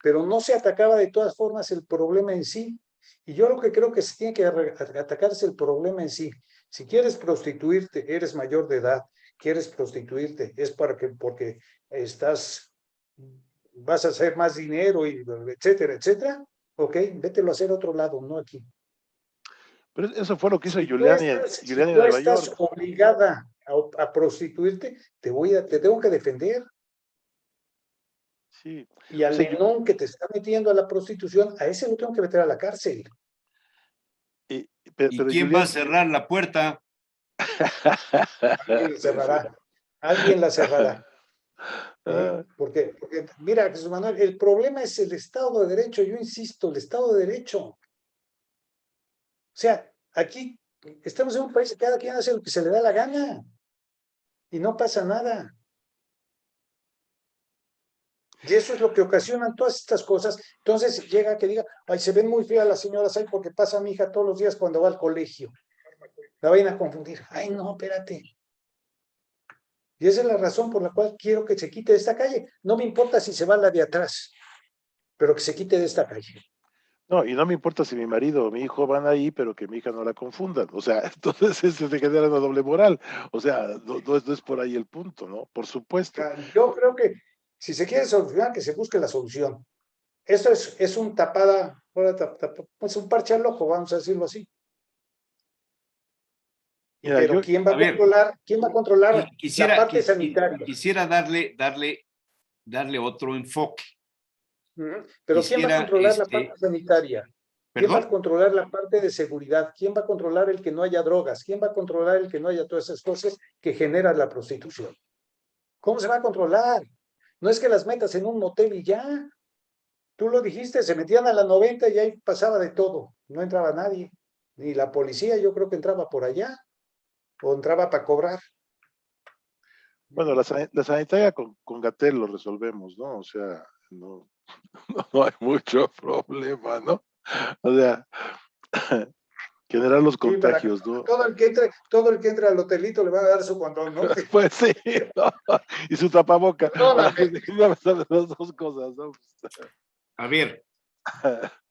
Pero no se atacaba de todas formas el problema en sí. Y yo lo que creo que se tiene que atacar es el problema en sí. Si quieres prostituirte, eres mayor de edad, quieres prostituirte, es porque vas a hacer más dinero, y etcétera, etcétera, ok, vételo a hacer a otro lado, no aquí. Pero eso fue lo que hizo Giuliani en Nueva York. Si tú estás obligada a prostituirte, te tengo que defender. Sí. Y al menón que te está metiendo a la prostitución, a ese lo tengo que meter a la cárcel. Pero ¿quién Giuliani va a cerrar la puerta? Alguien la cerrará. Porque, mira, Jesús Manuel, el problema es el Estado de Derecho. Yo insisto, el Estado de Derecho. O sea, aquí estamos en un país que cada quien hace lo que se le da la gana y no pasa nada. Y eso es lo que ocasionan todas estas cosas. Entonces llega que diga, ay, se ven muy feas las señoras ahí porque pasa mi hija todos los días cuando va al colegio. La vayan a confundir. Ay, no, espérate. Y esa es la razón por la cual quiero que se quite de esta calle. No me importa si se va la de atrás, pero que se quite de esta calle. No, y no me importa si mi marido o mi hijo van ahí, pero que mi hija no la confundan. O sea, entonces se genera una doble moral. O sea, no es por ahí el punto, ¿no? Por supuesto. Yo creo que si se quiere solucionar, que se busque la solución. Esto es un tapada, pues un parche al ojo, vamos a decirlo así. Mira, Pero ¿quién va a a ver, controlar? ¿Quién va a controlar la quisiera, parte sanitaria? quisiera darle otro enfoque. Pero ¿quién va a Quisiera, controlar la parte sanitaria? ¿Quién va a ¿perdón? controlar la parte de seguridad? ¿Quién va a controlar el que no haya drogas? ¿Quién va a controlar el que no haya todas esas cosas que genera la prostitución? ¿Cómo se va a controlar? No es que las metas en un motel y ya. Tú lo dijiste, se metían a la 90 y ahí pasaba de todo. No entraba nadie. Ni la policía, yo creo que entraba por allá o entraba para cobrar. bueno, la sanitaria con Gatell lo resolvemos, ¿no? O sea, no hay mucho problema, ¿no? O sea, generar los Sí, para que contagios, ¿no? todo el que entre al hotelito le va a dar su condón, ¿no? Pues sí, ¿no? Y su tapaboca, para Perdóname. que no me salgan las dos cosas, ¿no? A ver,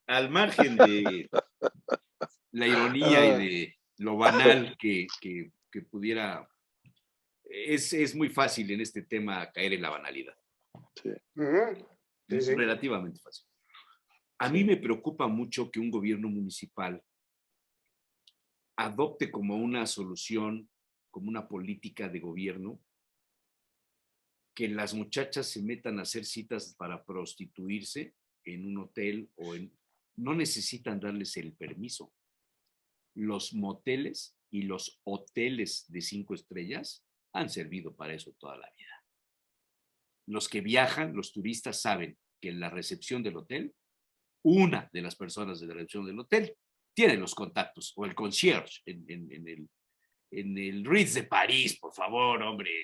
al margen de la ironía y de lo banal que pudiera, es muy fácil en este tema caer en la banalidad. Sí. Sí, sí. Relativamente fácil. A mí me preocupa mucho que un gobierno municipal adopte como una solución, como una política de gobierno, que las muchachas se metan a hacer citas para prostituirse en un hotel no necesitan darles el permiso. Los moteles y los hoteles de 5 estrellas han servido para eso toda la vida. Los que viajan, los turistas, saben que en la recepción del hotel, una de las personas de la recepción del hotel tiene los contactos, o el concierge en el Ritz de París, por favor, hombre.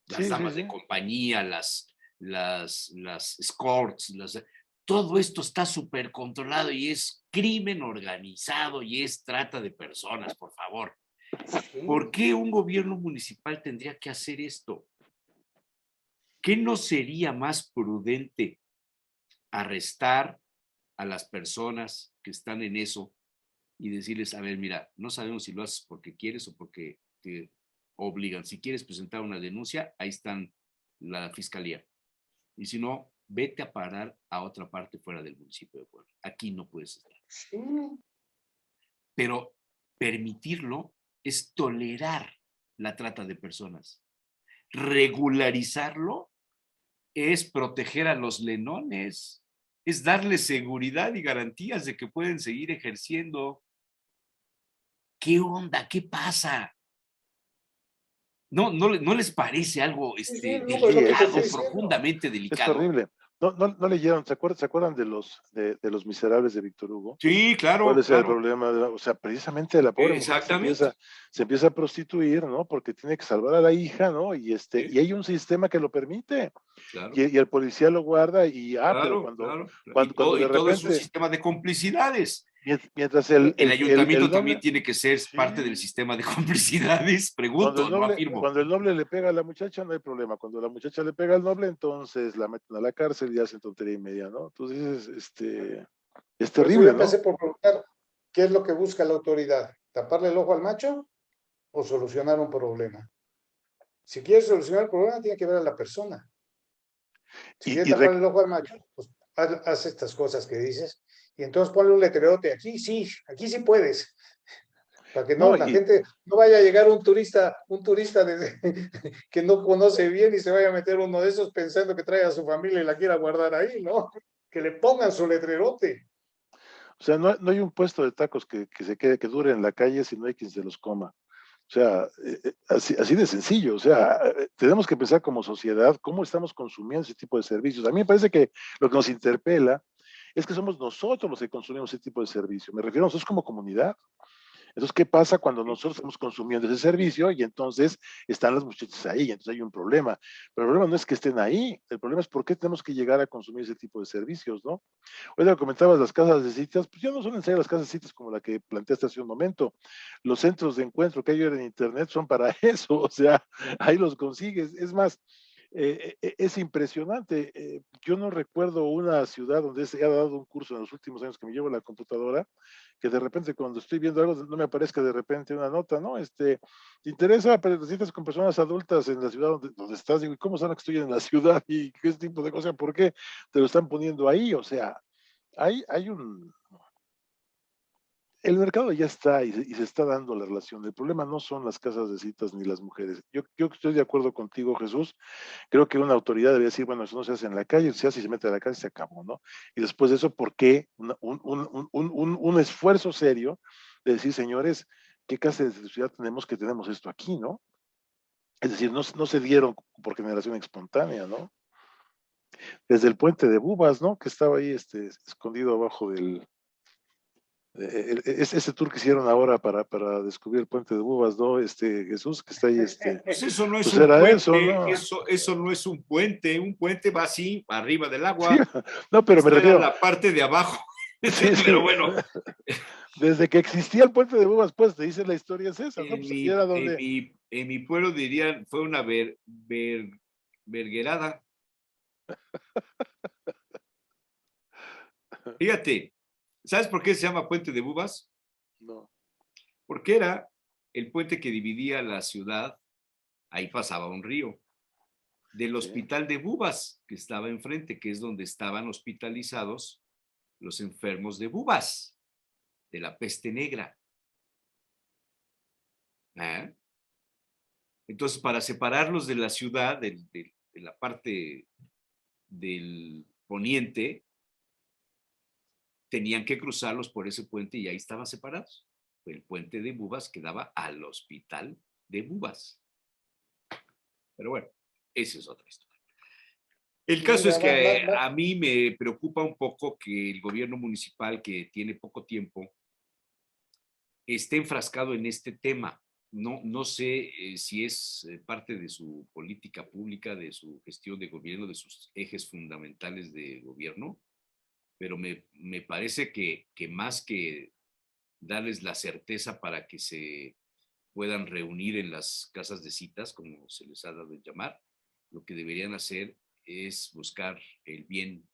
Las damas de compañía, las escorts, todo esto está súper controlado y es crimen organizado y es trata de personas, por favor. ¿Por qué un gobierno municipal tendría que hacer esto? ¿Qué no sería más prudente arrestar a las personas que están en eso y decirles, a ver, mira, no sabemos si lo haces porque quieres o porque te obligan? Si quieres presentar una denuncia, ahí están la fiscalía. Y si no, vete a parar a otra parte fuera del municipio de Puebla. Aquí no puedes estar. Sí. Pero permitirlo es tolerar la trata de personas. Regularizarlo es proteger a los lenones, es darles seguridad y garantías de que pueden seguir ejerciendo. ¿Qué onda? ¿Qué pasa? ¿No les parece algo delicado, profundamente delicado? Es horrible. No leyeron, ¿se acuerdan de los Miserables de Víctor Hugo? Sí, claro. ¿Cuál es el problema? O sea, precisamente la pobre mujer se empieza a prostituir, ¿no? Porque tiene que salvar a la hija, ¿no? Y y hay un sistema que lo permite. Claro. Y el policía lo guarda y pero cuando de repente todo es un sistema de complicidades. Mientras el ayuntamiento también tiene que ser parte del sistema de complicidades, pregunto, no afirmo. Cuando el noble le pega a la muchacha, no hay problema. Cuando la muchacha le pega al noble, entonces la meten a la cárcel y hacen tontería y media, ¿no? Entonces, es terrible, ¿no? Empecé por preguntar, ¿qué es lo que busca la autoridad? ¿Taparle el ojo al macho o solucionar un problema? Si quieres solucionar el problema, tiene que ver a la persona. Si quieres taparle el ojo al macho, pues haz estas cosas que dices. Y entonces ponle un letrerote, aquí sí puedes. Para que la gente no vaya a llegar un turista que no conoce bien y se vaya a meter uno de esos pensando que trae a su familia y la quiera guardar ahí, ¿no? Que le pongan su letrerote. O sea, no hay un puesto de tacos que dure en la calle si no hay quien se los coma. O sea, así de sencillo. O sea, tenemos que pensar como sociedad cómo estamos consumiendo ese tipo de servicios. A mí me parece que lo que nos interpela es que somos nosotros los que consumimos ese tipo de servicio. Me refiero a nosotros como comunidad. Entonces, ¿qué pasa cuando nosotros estamos consumiendo ese servicio y entonces están las muchachas ahí? Y entonces hay un problema. Pero el problema no es que estén ahí, el problema es por qué tenemos que llegar a consumir ese tipo de servicios, ¿no? Hoy comentabas las casas de citas, pues ya no suelen ser las casas de citas como la que planteaste hace un momento. Los centros de encuentro que hay en internet son para eso, o sea, ahí los consigues. Es más, es impresionante. Yo no recuerdo una ciudad donde se ha dado un curso en los últimos años que me llevo la computadora, que de repente cuando estoy viendo algo no me aparezca de repente una nota, ¿no? ¿Te interesa? Pero te sientas con personas adultas en la ciudad donde estás, digo, ¿y cómo saben que estoy en la ciudad? ¿Y qué tipo de cosas? ¿Por qué te lo están poniendo ahí? O sea, hay un... El mercado ya está y se está dando la relación. El problema no son las casas de citas ni las mujeres. Yo estoy de acuerdo contigo, Jesús. Creo que una autoridad debería decir, bueno, eso no se hace en la calle, se hace y se mete a la calle, se acabó, ¿no? Y después de eso, ¿por qué un esfuerzo serio de decir, señores, qué clase de sociedad tenemos que tenemos esto aquí, ¿no? Es decir, no se dieron por generación espontánea, ¿no? Desde el puente de Bubas, ¿no? Que estaba ahí escondido abajo del... ese tour que hicieron ahora para descubrir el puente de Bubas, ¿no? Jesús, que está ahí, Pues eso no es pues un era puente, eso, ¿no? eso no es un puente va así, arriba del agua. Sí, no, pero me Esta refiero... era la parte de abajo. Sí, sí. Pero bueno. Desde que existía el puente de Bubas, pues, te dice la historia es esa, ¿no? En, Pues mi, aquí era en, donde... mi, en mi pueblo dirían, fue una verguerada. Fíjate, ¿sabes por qué se llama Puente de Bubas? No. Porque era el puente que dividía la ciudad, ahí pasaba un río, del hospital de Bubas, que estaba enfrente, que es donde estaban hospitalizados los enfermos de Bubas, de la peste negra. ¿Ah? Entonces, para separarlos de la ciudad, de la parte del poniente, tenían que cruzarlos por ese puente y ahí estaban separados. El puente de Bubas quedaba al hospital de Bubas. Pero bueno, esa es otra historia. El caso es que a mí me preocupa un poco que el gobierno municipal, que tiene poco tiempo, esté enfrascado en este tema. No sé si es parte de su política pública, de su gestión de gobierno, de sus ejes fundamentales de gobierno, pero me parece que más que darles la certeza para que se puedan reunir en las casas de citas, como se les ha dado en llamar, lo que deberían hacer es buscar el bien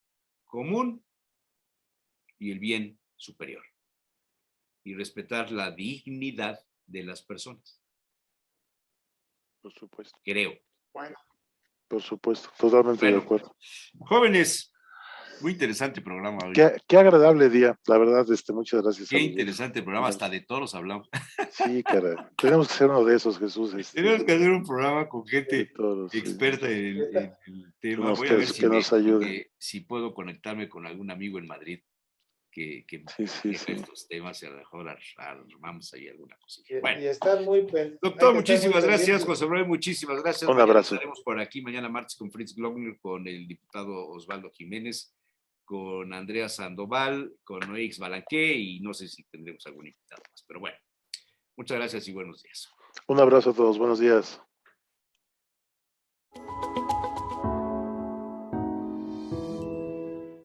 común y el bien superior y respetar la dignidad de las personas. Por supuesto. Creo. Bueno. Por supuesto, totalmente de acuerdo. Jóvenes, muy interesante programa hoy. Qué agradable día, la verdad, Qué muchas gracias. interesante programa, hasta de todos hablamos. Sí, caray. Tenemos que ser uno de esos, Jesús. Tenemos que hacer un programa con gente todos, experta sí. en el tema. Nos, voy a ver nos ayude. si puedo conectarme con algún amigo en Madrid que sí. estos temas y a lo mejor armamos ahí alguna cosilla. Bueno, y están muy doctor, muchísimas gracias. José Manuel, muchísimas gracias. Un abrazo. Estaremos por aquí mañana martes con Fritz Glockner, con el diputado Osvaldo Jiménez, con Andrea Sandoval, con Noix Balanqué y no sé si tendremos algún invitado más. Pero bueno, muchas gracias y buenos días. Un abrazo a todos. Buenos días.